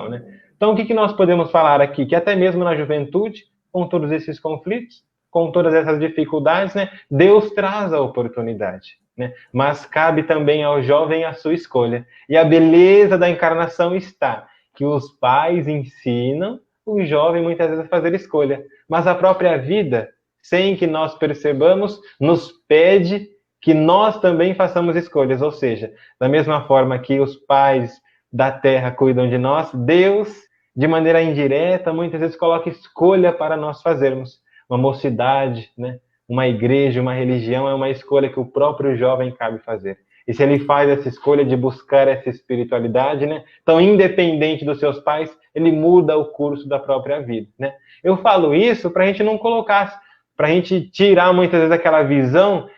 né? Então, o que nós podemos falar aqui? Que até mesmo na juventude, com todos esses conflitos, com todas essas dificuldades, né, Deus traz a oportunidade, né? Mas cabe também ao jovem a sua escolha. E a beleza da encarnação está que os pais ensinam o jovem muitas vezes a fazer escolha, mas a própria vida, sem que nós percebamos, nos pede que nós também façamos escolhas. Ou seja, da mesma forma que os pais da terra cuidam de nós, Deus, de maneira indireta, muitas vezes coloca escolha para nós fazermos. Uma mocidade, né? Uma igreja, uma religião é uma escolha que o próprio jovem cabe fazer. E se ele faz essa escolha de buscar essa espiritualidade, né, tão independente dos seus pais, ele muda o curso da própria vida, né? Eu falo isso para a gente não colocar, para a gente tirar muitas vezes aquela visão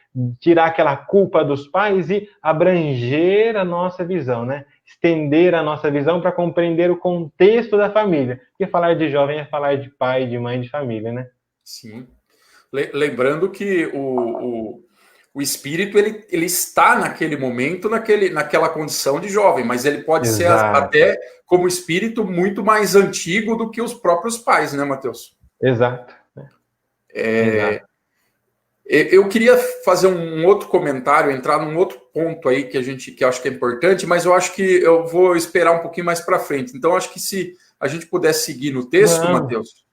tirar aquela culpa dos pais e abranger a nossa visão, né? Estender a nossa visão para compreender o contexto da família. Porque falar de jovem é falar de pai, de mãe, de família, né? Sim. Lembrando que o espírito ele está naquele momento, naquela condição de jovem, mas ele pode ser até, como espírito, muito mais antigo do que os próprios pais, né, Matheus? Exato. Exato. Eu queria fazer um outro comentário, entrar num outro ponto aí que eu acho que é importante, mas eu acho que eu vou esperar um pouquinho mais para frente. Então, acho que se a gente puder seguir no texto, Matheus.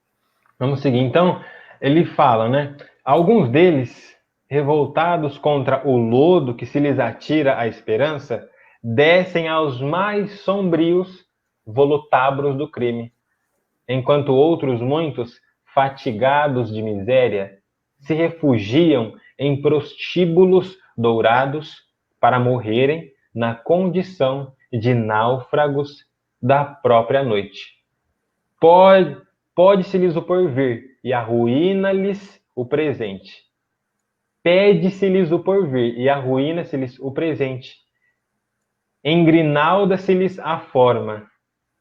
Vamos seguir. Então, ele fala, né? Alguns deles, revoltados contra o lodo que se lhes atira a esperança, descem aos mais sombrios volutábulos do crime, enquanto outros muitos, fatigados de miséria, se refugiam em prostíbulos dourados para morrerem na condição de náufragos da própria noite. Pode-se-lhes o porvir, e arruína-lhes o presente. Pede-se-lhes o porvir, e arruína-se-lhes o presente. Engrinalda-se-lhes a forma,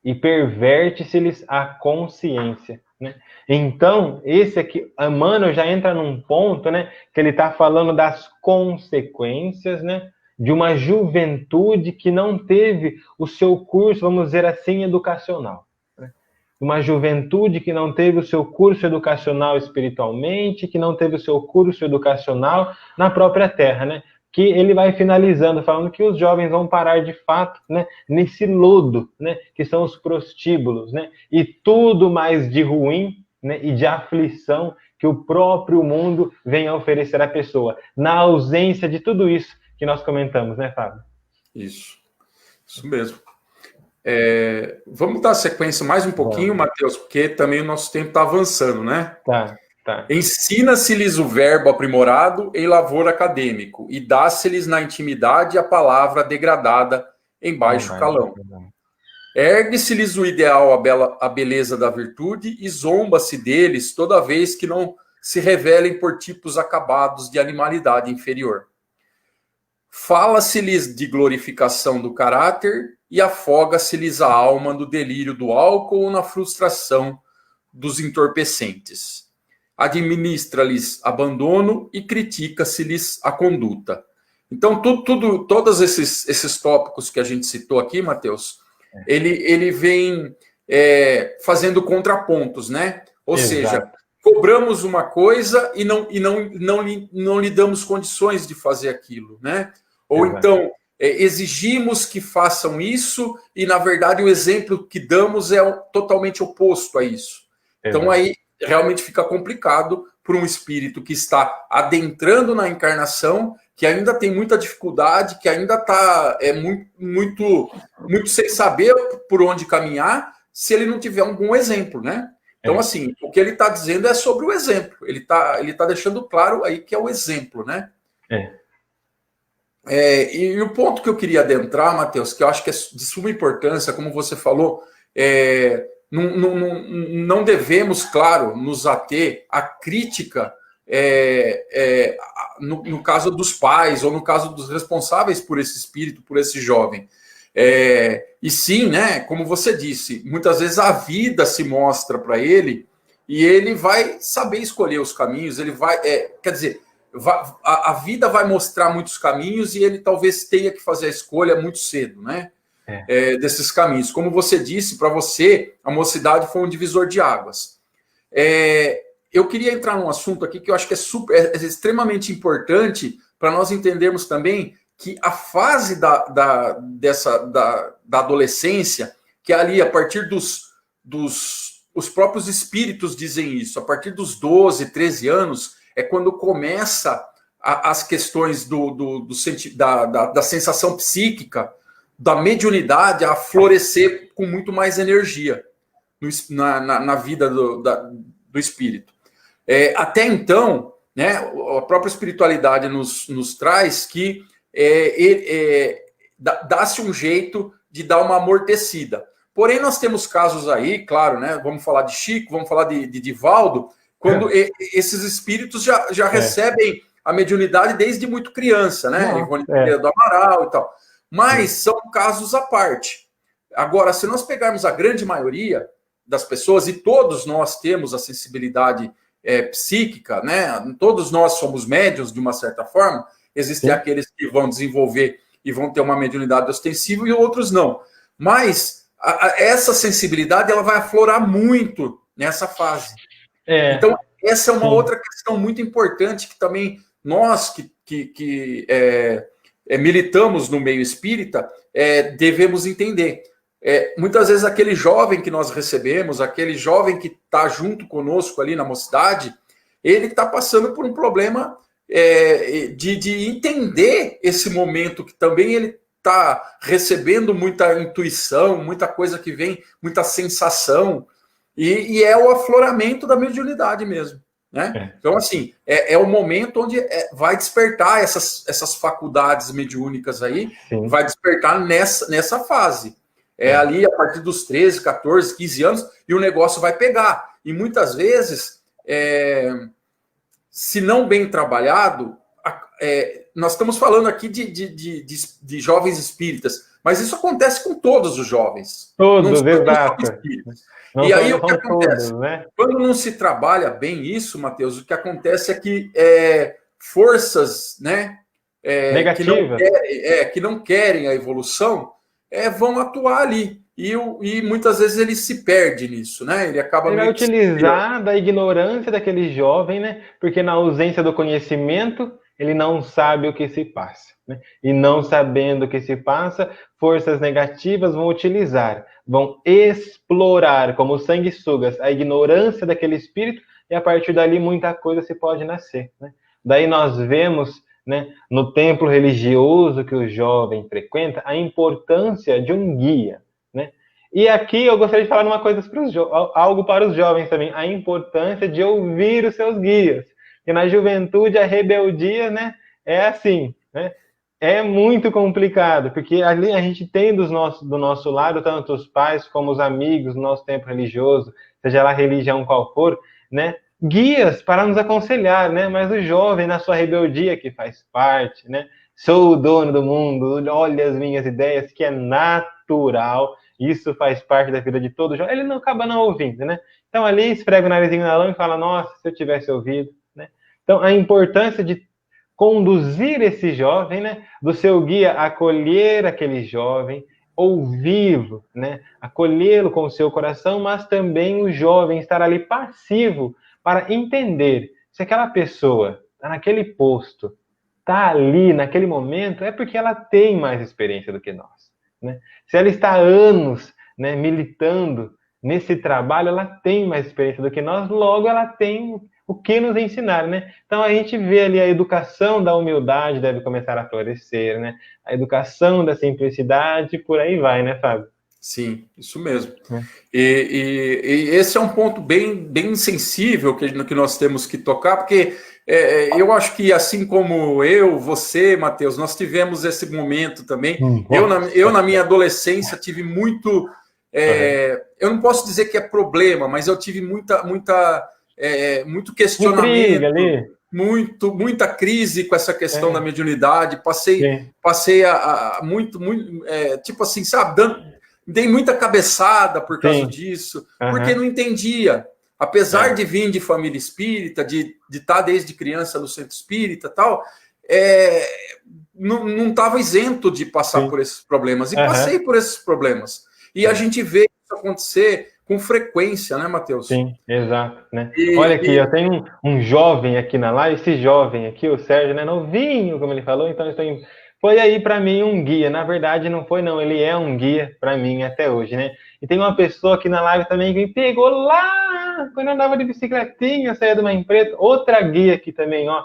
e perverte-se-lhes a consciência. Né? Então, esse aqui, Emmanuel já entra num ponto, né, que ele está falando das consequências, né, de uma juventude que não teve o seu curso, vamos dizer assim, educacional. Né? Uma juventude que não teve o seu curso educacional espiritualmente, que não teve o seu curso educacional na própria terra, né? Que ele vai finalizando, falando que os jovens vão parar de fato, né, nesse lodo, né, que são os prostíbulos, né, e tudo mais de ruim, né, e de aflição que o próprio mundo vem a oferecer à pessoa, na ausência de tudo isso que nós comentamos, né, Fábio? Isso mesmo. Vamos dar sequência mais um pouquinho, Matheus, porque também o nosso tempo está avançando, né? Tá. Ensina-se-lhes o verbo aprimorado em lavor acadêmico, e dá-se-lhes na intimidade a palavra degradada em baixo calão. Ergue-se-lhes o ideal, a beleza da virtude, e zomba-se deles toda vez que não se revelem por tipos acabados de animalidade inferior. Fala-se-lhes de glorificação do caráter, e afoga-se-lhes a alma no delírio do álcool ou na frustração dos entorpecentes. Administra-lhes abandono e critica-se-lhes a conduta. Então, todos esses tópicos que a gente citou aqui, Matheus, ele vem fazendo contrapontos, né? Ou seja, cobramos uma coisa e não lhe damos condições de fazer aquilo, né? Ou então, exigimos que façam isso e, na verdade, o exemplo que damos é totalmente oposto a isso. Então, aí realmente fica complicado para um espírito que está adentrando na encarnação, que ainda tem muita dificuldade, que ainda está muito sem saber por onde caminhar, se ele não tiver um bom exemplo, né? Então, assim, o que ele está dizendo é sobre o exemplo. Ele tá deixando claro aí que é o exemplo, né? E o ponto que eu queria adentrar, Matheus, que eu acho que é de suma importância, como você falou, não devemos, claro, nos ater à crítica no caso dos pais ou no caso dos responsáveis por esse espírito, por esse jovem. E sim, né, como você disse, muitas vezes a vida se mostra para ele e ele vai saber escolher os caminhos, ele vai, quer dizer, a vida vai mostrar muitos caminhos e ele talvez tenha que fazer a escolha muito cedo, né? Desses caminhos. Como você disse, para você, a mocidade foi um divisor de águas. Eu queria entrar num assunto aqui que eu acho que é extremamente importante para nós entendermos também que a fase da adolescência, que é ali a partir os próprios espíritos dizem isso, a partir dos 12, 13 anos, é quando começa as questões da sensação psíquica, da mediunidade a florescer com muito mais energia na vida do espírito. Até então, né, a própria espiritualidade nos traz que dá-se um jeito de dar uma amortecida. Porém, nós temos casos aí, claro, né, vamos falar de Chico, vamos falar de Divaldo, quando esses espíritos já recebem a mediunidade desde muito criança, né? Ivone É. do Amaral e tal. Mas são casos à parte. Agora, se nós pegarmos a grande maioria das pessoas, e todos nós temos a sensibilidade psíquica, né? Todos nós somos médiuns de uma certa forma. Existem aqueles que vão desenvolver e vão ter uma mediunidade ostensiva e outros não. Mas essa sensibilidade ela vai aflorar muito nessa fase. Então, essa é uma outra questão muito importante que também nós que militamos no meio espírita devemos entender. Muitas vezes aquele jovem que nós recebemos, aquele jovem que está junto conosco ali na mocidade, ele está passando por um problema de entender esse momento que também ele está recebendo muita intuição, muita coisa que vem, muita sensação, e é o afloramento da mediunidade mesmo. Né? Então, assim, é o momento onde vai despertar essas faculdades mediúnicas aí, vai despertar nessa fase. Ali a partir dos 13, 14, 15 anos, e o negócio vai pegar. E muitas vezes, se não bem trabalhado, nós estamos falando aqui de jovens espíritas, mas isso acontece com todos os jovens. Todos, exato. E aí o que acontece? Todos, né? Quando não se trabalha bem isso, Matheus, o que acontece é que forças, né, negativas, que não querem a evolução, vão atuar ali. E muitas vezes ele se perde nisso, né? Ele vai utilizar da ignorância daquele jovem, né? Porque na ausência do conhecimento, ele não sabe o que se passa. Né? E não sabendo o que se passa, forças negativas vão utilizar, vão explorar como sanguessugas a ignorância daquele espírito, e a partir dali muita coisa se pode nascer. Né? Daí nós vemos, né, no templo religioso que o jovem frequenta, a importância de um guia. Né? E aqui eu gostaria de falar uma coisa algo para os jovens também, a importância de ouvir os seus guias. E na juventude a rebeldia, né, é assim, né? É muito complicado, porque ali a gente tem do nosso lado tanto os pais como os amigos no nosso tempo religioso, seja lá a religião qual for, né? Guias para nos aconselhar, né? Mas o jovem, na sua rebeldia, que faz parte, né? Sou o dono do mundo, olha as minhas ideias, que é natural, isso faz parte da vida de todo jovem, ele não acaba não ouvindo, né? Então ali esfrega o narizinho na lama e fala, nossa, se eu tivesse ouvido, né? Então a importância de conduzir esse jovem, né, do seu guia, acolher aquele jovem, ouvi-lo, né, acolhê-lo com o seu coração, mas também o jovem estar ali passivo para entender se aquela pessoa está naquele posto, está ali naquele momento, é porque ela tem mais experiência do que nós. Né? Se ela está há anos, né, militando nesse trabalho, ela tem mais experiência do que nós, logo ela tem o que nos ensinar, né? Então a gente vê ali a educação da humildade deve começar a florescer, né? A educação da simplicidade, por aí vai, né, Fábio? Sim, isso mesmo. E esse é um ponto bem sensível que nós temos que tocar, porque eu acho que assim como você, Matheus, nós tivemos esse momento também. Eu na minha adolescência tive muito... eu não posso dizer que é problema, mas eu tive muito questionamento, muita crise com essa questão da mediunidade. Passei a muito tipo assim, sabe, dei muita cabeçada por causa disso, porque não entendia. Apesar de vir de família espírita, de estar desde criança no centro espírita e tal, não estava isento de passar por esses problemas. E passei por esses problemas. E a gente vê isso acontecer com frequência, né, Matheus? Sim, exato. Né? Olha aqui, eu tenho um jovem aqui na live, esse jovem aqui, o Sérgio, né, novinho, como ele falou, então foi aí para mim um guia. Na verdade, não foi não, ele é um guia para mim até hoje, né? E tem uma pessoa aqui na live também que me pegou lá, quando eu andava de bicicletinha, saía de uma empresa, outra guia aqui também, ó,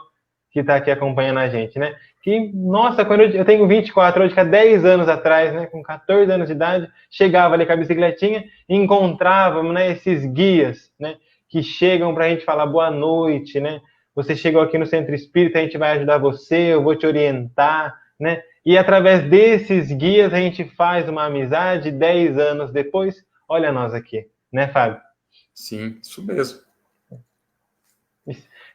que tá aqui acompanhando a gente, né? Que, nossa, quando eu tenho 24, hoje que há 10 anos atrás, né, com 14 anos de idade, chegava ali com a bicicletinha e encontrávamos, né, esses guias, né, que chegam para a gente falar boa noite, né? Você chegou aqui no Centro Espírita, a gente vai ajudar você, eu vou te orientar, né? E através desses guias a gente faz uma amizade 10 anos depois. Olha nós aqui, né, Fábio? Sim, isso mesmo.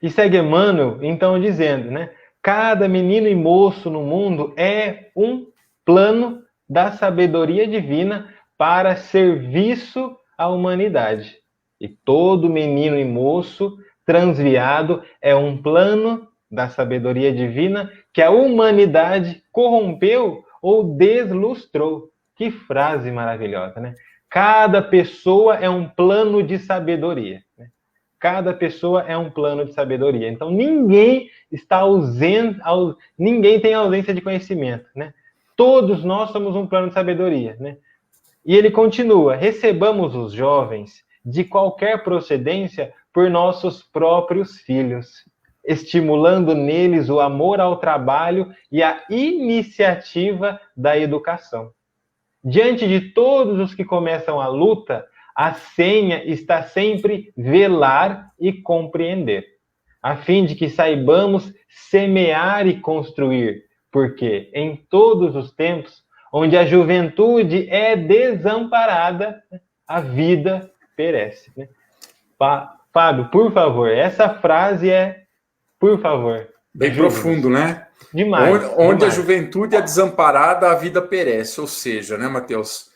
E segue Emmanuel, então, dizendo, né? Cada menino e moço no mundo é um plano da sabedoria divina para serviço à humanidade. E todo menino e moço transviado é um plano da sabedoria divina que a humanidade corrompeu ou deslustrou. Que frase maravilhosa, né? Cada pessoa é um plano de sabedoria, né? Cada pessoa é um plano de sabedoria. Então, ninguém está ausente, ninguém tem ausência de conhecimento, né? Todos nós somos um plano de sabedoria, né? E ele continua: recebamos os jovens de qualquer procedência por nossos próprios filhos, estimulando neles o amor ao trabalho e a iniciativa da educação. Diante de todos os que começam a luta, a senha está sempre velar e compreender, a fim de que saibamos semear e construir, porque em todos os tempos, onde a juventude é desamparada, a vida perece. Né? Fábio, por favor, essa frase por favor. Bem profundo, né? Demais. Onde demais. A juventude é desamparada, a vida perece. Ou seja, né, Mateus?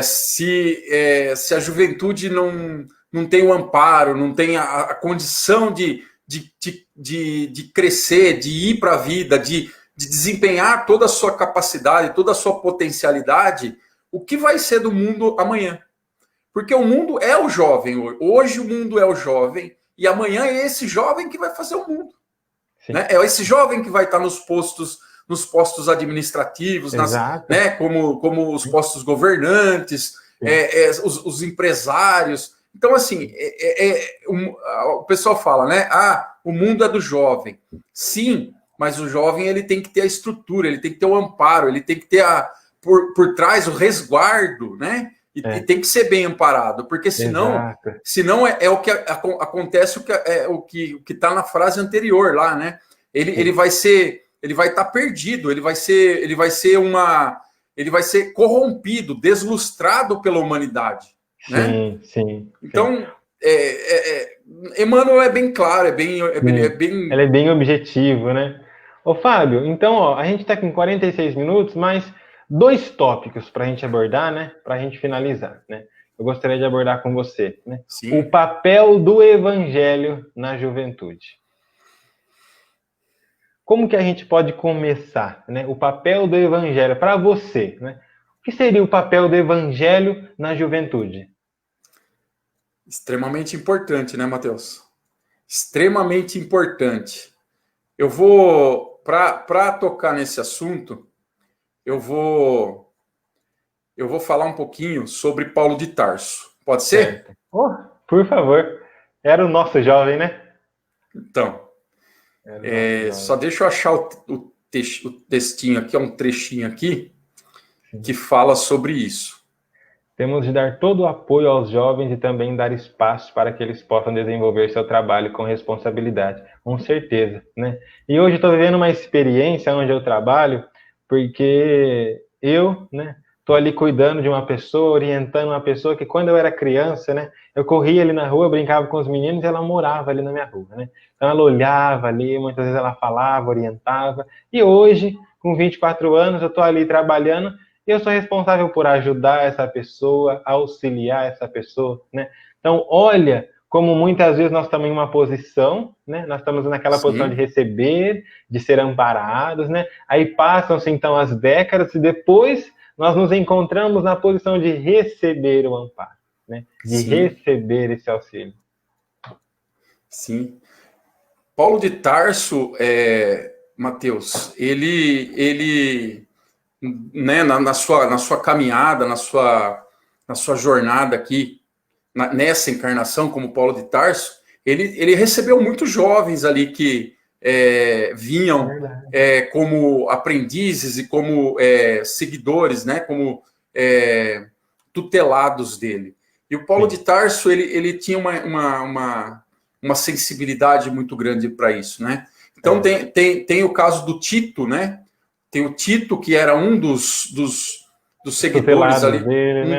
Se a juventude não tem o amparo, não tem a condição de crescer, de ir para a vida, de desempenhar toda a sua capacidade, toda a sua potencialidade, o que vai ser do mundo amanhã? Porque o mundo é o jovem hoje. Hoje o mundo é o jovem e amanhã é esse jovem que vai fazer o mundo. Né? É esse jovem que vai estar nos postos administrativos, né? como os postos governantes, os empresários. Então, assim, o pessoal fala, né? O mundo é do jovem. Sim, mas o jovem ele tem que ter a estrutura, ele tem que ter o amparo, ele tem que ter por trás o resguardo, né? E tem que ser bem amparado, porque senão é o que acontece, o que está na frase anterior lá, né? Ele vai estar perdido, ele vai ser corrompido, deslustrado pela humanidade, né? Sim. Então, Emmanuel é bem claro, Ele é bem objetivo, né? Ô, Fábio, então, ó, a gente está com 46 minutos, mas 2 tópicos para a gente abordar, né? Para a gente finalizar, né? Eu gostaria de abordar com você, né? O papel do evangelho na juventude. Como que a gente pode começar, né? O papel do evangelho para você, né? O que seria o papel do evangelho na juventude? Extremamente importante, né, Mateus? Extremamente importante. Eu vou, para tocar nesse assunto, eu vou falar um pouquinho sobre Paulo de Tarso. Pode ser? Oh, por favor. Era o nosso jovem, né? Então, só deixa eu achar o textinho aqui, um trechinho aqui, que fala sobre isso. Temos de dar todo o apoio aos jovens e também dar espaço para que eles possam desenvolver seu trabalho com responsabilidade, com certeza, né? E hoje eu estou vivendo uma experiência onde eu trabalho, porque eu, né, estou ali cuidando de uma pessoa, orientando uma pessoa que quando eu era criança, né, eu corria ali na rua, brincava com os meninos e ela morava ali na minha rua, né? Então ela olhava ali, muitas vezes ela falava, orientava, e hoje, com 24 anos, eu estou ali trabalhando. Eu sou responsável por ajudar essa pessoa, auxiliar essa pessoa, né? Então, olha como muitas vezes nós estamos em uma posição, né? Nós estamos naquela posição de receber, de ser amparados, né? Aí passam-se, então, as décadas e depois nós nos encontramos na posição de receber o amparo, né? De receber esse auxílio. Sim. Paulo de Tarso, Mateus, ele né, na sua caminhada, na sua jornada aqui, nessa encarnação como Paulo de Tarso, ele recebeu muitos jovens ali que vinham como aprendizes e como seguidores, né, como tutelados dele. E o Paulo de Tarso, ele tinha uma sensibilidade muito grande para isso, né? Então tem o caso do Tito, né? Tem o Tito, que era um dos seguidores ali,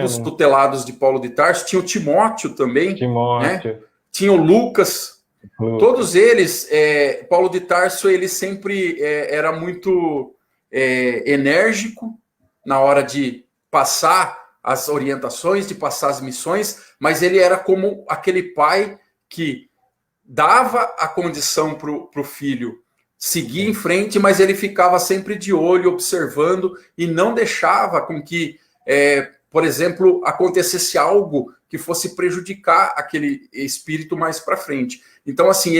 dos tutelados de Paulo de Tarso. Tinha o Timóteo também. Né? Tinha o Lucas. Todos eles, Paulo de Tarso, ele sempre era muito enérgico na hora de passar as orientações, de passar as missões, mas ele era como aquele pai que dava a condição para o filho seguir em frente, mas ele ficava sempre de olho, observando, e não deixava com que, por exemplo, acontecesse algo que fosse prejudicar aquele espírito mais para frente. Então, assim,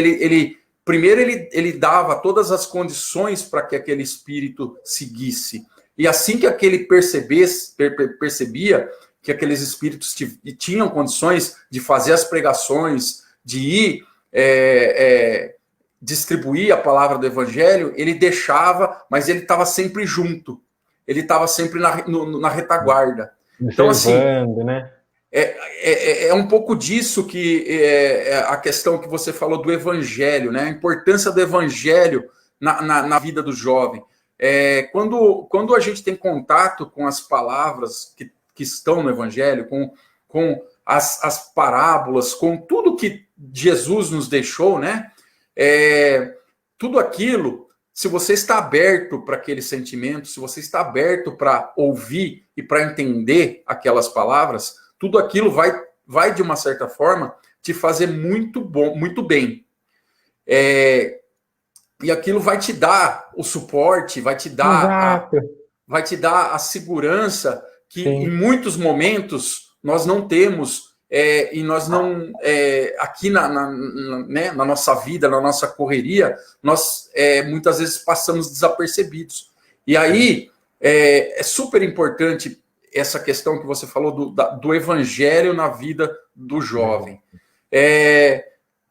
primeiro ele dava todas as condições para que aquele espírito seguisse. E assim que aquele percebia que aqueles espíritos tinham condições de fazer as pregações, de ir distribuir a palavra do evangelho, ele deixava, mas ele estava sempre junto. Ele estava sempre na retaguarda. Então, assim, né? É um pouco disso que a questão que você falou do evangelho, né? A importância do evangelho na vida do jovem. Quando a gente tem contato com as palavras que estão no evangelho, com as parábolas, com tudo que Jesus nos deixou, né? Tudo aquilo, se você está aberto para aquele sentimento, se você está aberto para ouvir e para entender aquelas palavras, tudo aquilo vai, de uma certa forma, te fazer muito bem. E aquilo vai te dar o suporte, vai te dar a segurança que, sim, em muitos momentos nós não temos, e nós não, aqui né, na nossa vida, na nossa correria, nós muitas vezes passamos desapercebidos. E aí é super importante essa questão que você falou do evangelho na vida do jovem.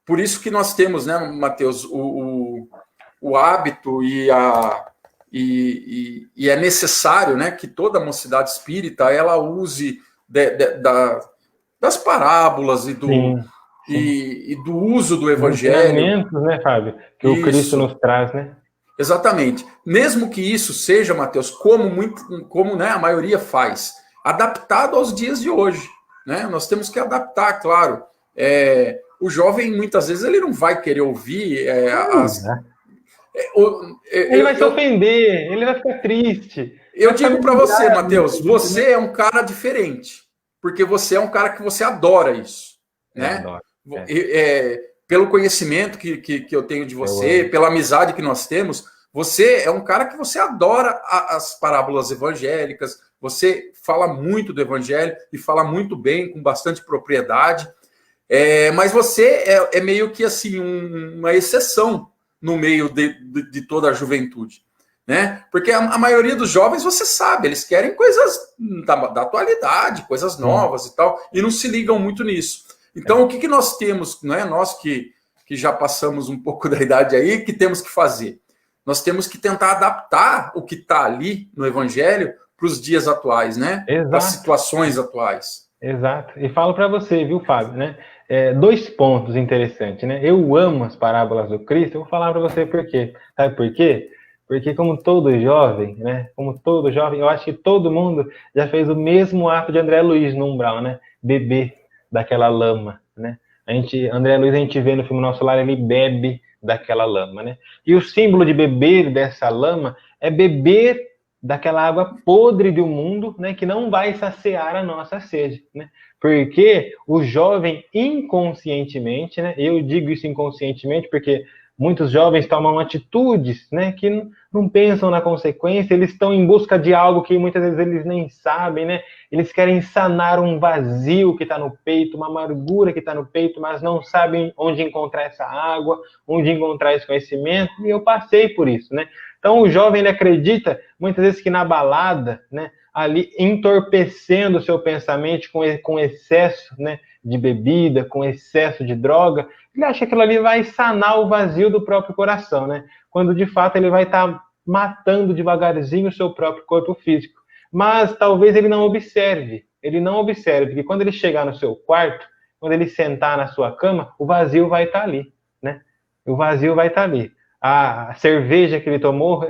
Por isso que nós temos, né, Mateus, o hábito e é necessário, né, que toda a mocidade espírita ela use das parábolas e do uso do evangelho. Né, Fábio? Que o Cristo nos traz, né? Exatamente. Mesmo que isso seja, Mateus, como né, a maioria faz, adaptado aos dias de hoje. Né? Nós temos que adaptar, claro. O jovem, muitas vezes, ele não vai querer ouvir ele vai se ofender, ele vai ficar triste. Eu digo para você, Mateus, você é um cara diferente, porque você é um cara que você adora isso. Né? Pelo conhecimento que eu tenho de você, pela amizade que nós temos, você é um cara que você adora as parábolas evangélicas, você fala muito do evangelho e fala muito bem, com bastante propriedade, mas você é meio que assim uma exceção no meio de toda a juventude. Né? Porque a maioria dos jovens, você sabe, eles querem coisas da atualidade, coisas novas e tal, e não se ligam muito nisso. Então, o que nós temos, não é? Nós que já passamos um pouco da idade aí, que temos que fazer? Nós temos que tentar adaptar o que está ali no Evangelho para os dias atuais, né? Para as situações atuais. Exato. E falo para você, viu, Fábio, né? 2 pontos interessantes, né? Eu amo as parábolas do Cristo, eu vou falar para você por quê. Sabe por quê? Porque como todo jovem, né? Como todo jovem, eu acho que todo mundo já fez o mesmo ato de André Luiz no Umbral, né? Beber daquela lama, né? André Luiz, a gente vê no filme Nosso Lar, ele bebe daquela lama, né? E o símbolo de beber dessa lama é beber daquela água podre do mundo, né? Que não vai saciar a nossa sede, né? Porque o jovem inconscientemente, né? Eu digo isso inconscientemente porque muitos jovens tomam atitudes, né, que não pensam na consequência, eles estão em busca de algo que muitas vezes eles nem sabem, né? Eles querem sanar um vazio que está no peito, uma amargura que está no peito, mas não sabem onde encontrar essa água, onde encontrar esse conhecimento, e eu passei por isso, né? Então o jovem, ele acredita muitas vezes que na balada, né, ali entorpecendo o seu pensamento com excesso, né, de bebida, com excesso de droga, ele acha que aquilo ali vai sanar o vazio do próprio coração, né? Quando de fato ele vai estar matando devagarzinho o seu próprio corpo físico. Mas talvez ele não observe que quando ele chegar no seu quarto, quando ele sentar na sua cama, o vazio vai estar ali, né? O vazio vai estar ali. A cerveja que ele tomou,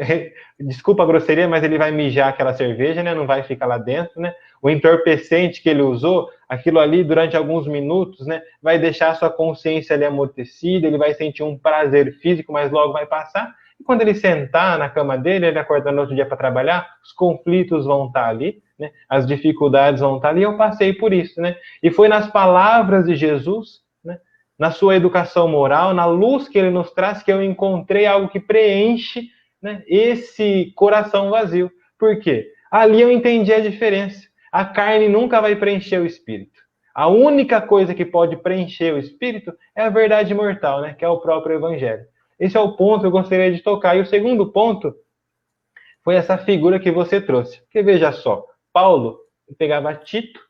desculpa a grosseria, mas ele vai mijar aquela cerveja, né? Não vai ficar lá dentro, né? O entorpecente que ele usou, aquilo ali durante alguns minutos, né, vai deixar a sua consciência ali amortecida, ele vai sentir um prazer físico, mas logo vai passar. E quando ele sentar na cama dele, ele acordar no outro dia para trabalhar, os conflitos vão estar ali, né, as dificuldades vão estar ali. Eu passei por isso, né? E foi nas palavras de Jesus, né, na sua educação moral, na luz que ele nos traz, que eu encontrei algo que preenche, né, esse coração vazio. Por quê? Ali eu entendi a diferença. A carne nunca vai preencher o espírito. A única coisa que pode preencher o espírito é a verdade mortal, né, que é o próprio evangelho. Esse é o ponto que eu gostaria de tocar. E o segundo ponto foi essa figura que você trouxe. Porque veja só, Paulo pegava Tito,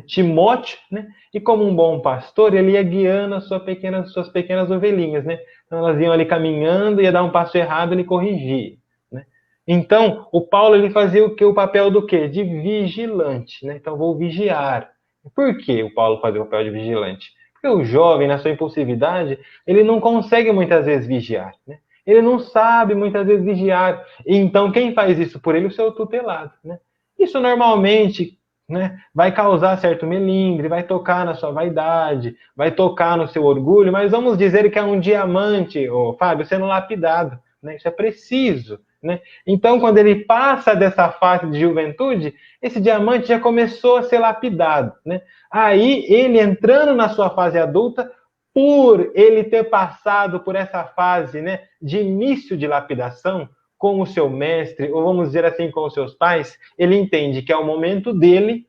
Timóteo, né? E como um bom pastor, ele ia guiando as suas pequenas ovelhinhas, né? Então elas iam ali caminhando, ia dar um passo errado, ele corrigia, né? Então, o Paulo, ele fazia o que? O papel do quê? De vigilante, né? Então, vou vigiar. Por que o Paulo fazia o papel de vigilante? Porque o jovem, na sua impulsividade, ele não consegue muitas vezes vigiar, né? Ele não sabe muitas vezes vigiar. Então, quem faz isso por ele? O seu tutelado, né? Isso normalmente, né, vai causar certo melindre, vai tocar na sua vaidade, vai tocar no seu orgulho, mas vamos dizer que é um diamante, Fábio, sendo lapidado, né? Isso é preciso, né? Então, quando ele passa dessa fase de juventude, esse diamante já começou a ser lapidado, né? Aí, ele entrando na sua fase adulta, por ele ter passado por essa fase, né, de início de lapidação, com o seu mestre, ou vamos dizer assim, com os seus pais, ele entende que é o momento dele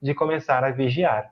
de começar a vigiar.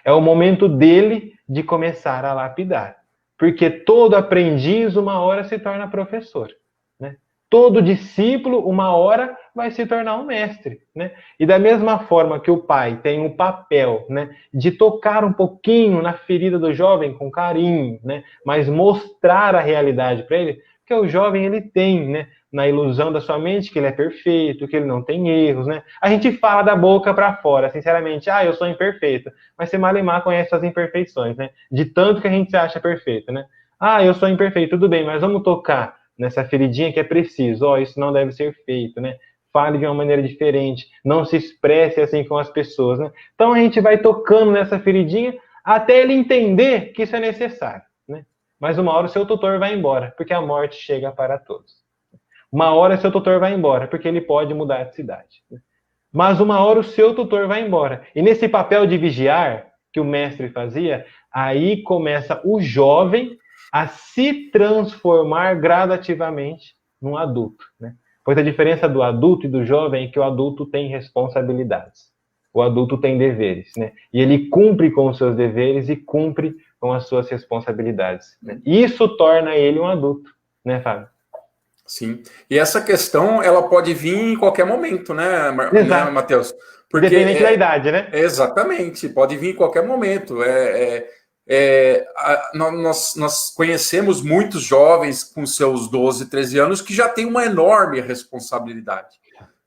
É o momento dele de começar a lapidar. Porque todo aprendiz, uma hora, se torna professor, né? Todo discípulo, uma hora, vai se tornar um mestre, né? E da mesma forma que o pai tem o papel, né, de tocar um pouquinho na ferida do jovem com carinho, né, mas mostrar a realidade para ele, porque o jovem, ele tem, né, na ilusão da sua mente, que ele é perfeito, que ele não tem erros, né? A gente fala da boca para fora, sinceramente, eu sou imperfeito, mas você malemar conhece as imperfeições, né? De tanto que a gente se acha perfeito, né? Eu sou imperfeito, tudo bem, mas vamos tocar nessa feridinha que é preciso. Isso não deve ser feito, né? Fale de uma maneira diferente, não se expresse assim com as pessoas, né? Então a gente vai tocando nessa feridinha até ele entender que isso é necessário, né? Mas uma hora o seu tutor vai embora, porque a morte chega para todos. Uma hora seu tutor vai embora, porque ele pode mudar de cidade. Mas uma hora o seu tutor vai embora. E nesse papel de vigiar, que o mestre fazia, aí começa o jovem a se transformar gradativamente num adulto, né? Pois a diferença do adulto e do jovem é que o adulto tem responsabilidades. O adulto tem deveres, né? E ele cumpre com os seus deveres e cumpre com as suas responsabilidades, né? Isso torna ele um adulto, né, Fábio? Sim. E essa questão, ela pode vir em qualquer momento, né, Matheus? Porque, independente da idade, né? Exatamente, pode vir em qualquer momento. Nós conhecemos muitos jovens com seus 12, 13 anos que já têm uma enorme responsabilidade.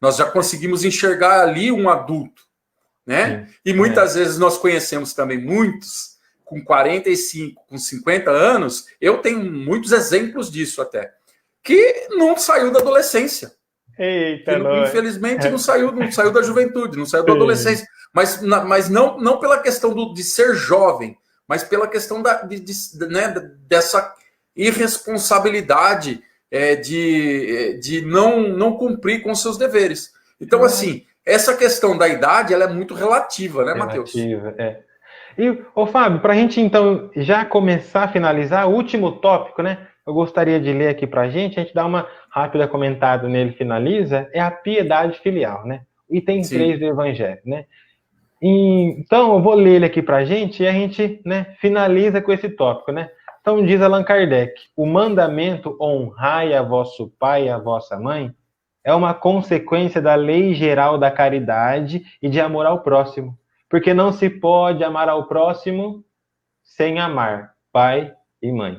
Nós já conseguimos enxergar ali um adulto, né? Sim. E muitas vezes nós conhecemos também muitos com 45, com 50 anos. Eu tenho muitos exemplos disso até, que não saiu da adolescência. Eita, infelizmente não saiu da juventude, não saiu da adolescência. Mas não pela questão de ser jovem, mas pela questão dessa irresponsabilidade de não cumprir com seus deveres. Então, assim, essa questão da idade, ela é muito relativa, né, Matheus? Relativa, E, Fábio, para a gente, então, já começar a finalizar, o último tópico, né? Eu gostaria de ler aqui para a gente dá uma rápida comentada nele, finaliza, é a piedade filial, né? Item 3 do Evangelho, né? Então, eu vou ler ele aqui para a gente e a gente, né, finaliza com esse tópico, né? Então, diz Allan Kardec, o mandamento honrai a vosso pai e a vossa mãe é uma consequência da lei geral da caridade e de amor ao próximo, porque não se pode amar ao próximo sem amar pai e mãe.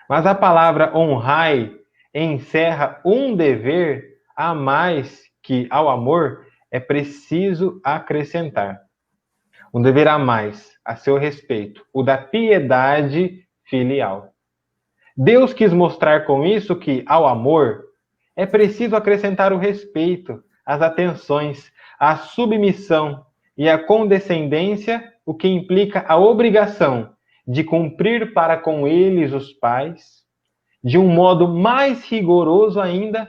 Mas a palavra honrai encerra um dever a mais que ao amor é preciso acrescentar. Um dever a mais a seu respeito, o da piedade filial. Deus quis mostrar com isso que, ao amor, é preciso acrescentar o respeito, as atenções, a submissão e a condescendência, o que implica a obrigação de cumprir para com eles, os pais, de um modo mais rigoroso ainda,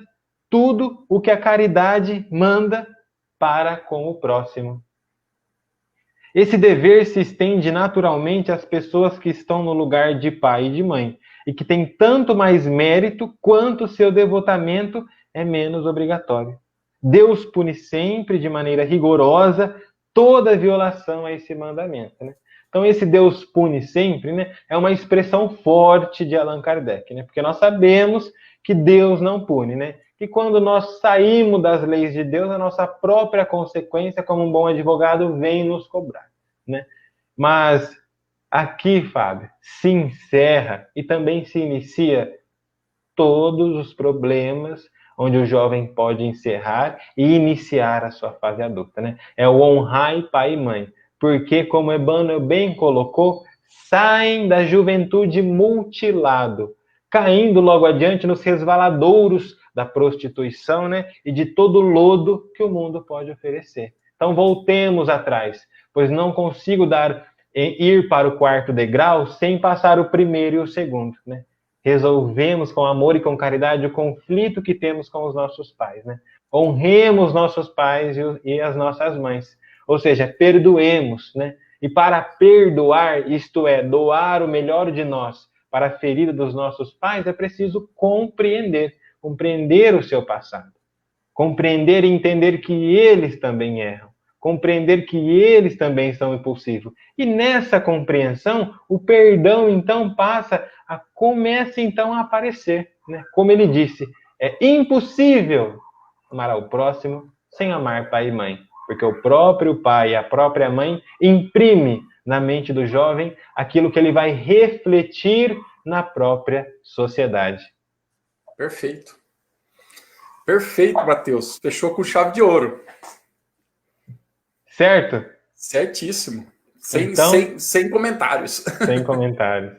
tudo o que a caridade manda para com o próximo. Esse dever se estende naturalmente às pessoas que estão no lugar de pai e de mãe, e que têm tanto mais mérito quanto seu devotamento é menos obrigatório. Deus pune sempre de maneira rigorosa toda violação a esse mandamento, né? Então, esse Deus pune sempre, né, é uma expressão forte de Allan Kardec, né? Porque nós sabemos que Deus não pune, né? Que quando nós saímos das leis de Deus, a nossa própria consequência, como um bom advogado, vem nos cobrar, né? Mas aqui, Fábio, se encerra e também se inicia todos os problemas onde o jovem pode encerrar e iniciar a sua fase adulta, né? É o honrar pai e mãe, porque, como Emmanuel bem colocou, saem da juventude mutilado, caindo logo adiante nos resvaladouros da prostituição, né? E de todo o lodo que o mundo pode oferecer. Então, voltemos atrás, pois não consigo ir para o quarto degrau sem passar o primeiro e o segundo, né? Resolvemos com amor e com caridade o conflito que temos com os nossos pais, né? Honremos nossos pais e as nossas mães, ou seja, perdoemos, né? E para perdoar, isto é, doar o melhor de nós para a ferida dos nossos pais, é preciso compreender o seu passado, compreender e entender que eles também erram, compreender que eles também são impulsivos. E nessa compreensão, o perdão, então, começa, então, a aparecer, né? Como ele disse, é impossível amar ao próximo sem amar pai e mãe, porque o próprio pai e a própria mãe imprime na mente do jovem aquilo que ele vai refletir na própria sociedade. Perfeito. Perfeito, Matheus. Fechou com chave de ouro. Certo? Certíssimo. Sem comentários. Sem comentários.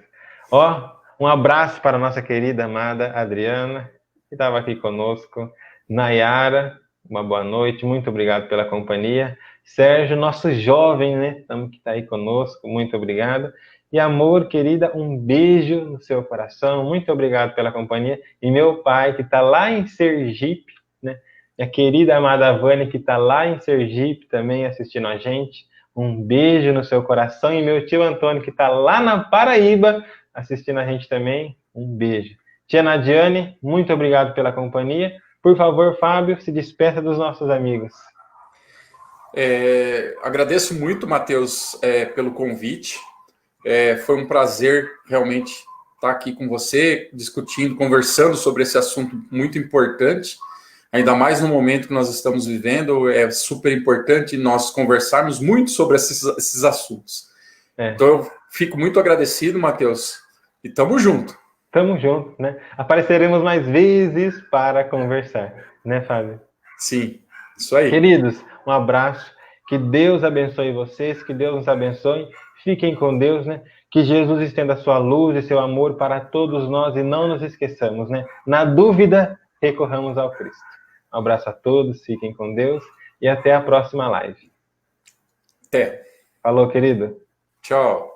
Ó, um abraço para a nossa querida, amada Adriana, que estava aqui conosco. Nayara, uma boa noite. Muito obrigado pela companhia. Sérgio, nosso jovem, né? Que está aí conosco. Muito obrigado. E amor, querida, um beijo no seu coração. Muito obrigado pela companhia. E meu pai, que está lá em Sergipe, né? Minha querida amada Vânia, que está lá em Sergipe também assistindo a gente. Um beijo no seu coração. E meu tio Antônio, que está lá na Paraíba, assistindo a gente também. Um beijo. Tia Nadiane, muito obrigado pela companhia. Por favor, Fábio, se despeça dos nossos amigos. Agradeço muito, Matheus, pelo convite. Foi um prazer realmente estar aqui com você, discutindo, conversando sobre esse assunto muito importante. Ainda mais no momento que nós estamos vivendo, é super importante nós conversarmos muito sobre esses assuntos. Então, eu fico muito agradecido, Matheus, e tamo junto. Tamo junto, né? Apareceremos mais vezes para conversar, né, Fábio? Sim, isso aí. Queridos, um abraço. Que Deus abençoe vocês, que Deus nos abençoe. Fiquem com Deus, né? Que Jesus estenda sua luz e seu amor para todos nós e não nos esqueçamos, né? Na dúvida, recorramos ao Cristo. Um abraço a todos, fiquem com Deus e até a próxima live. Até. Falou, querido. Tchau.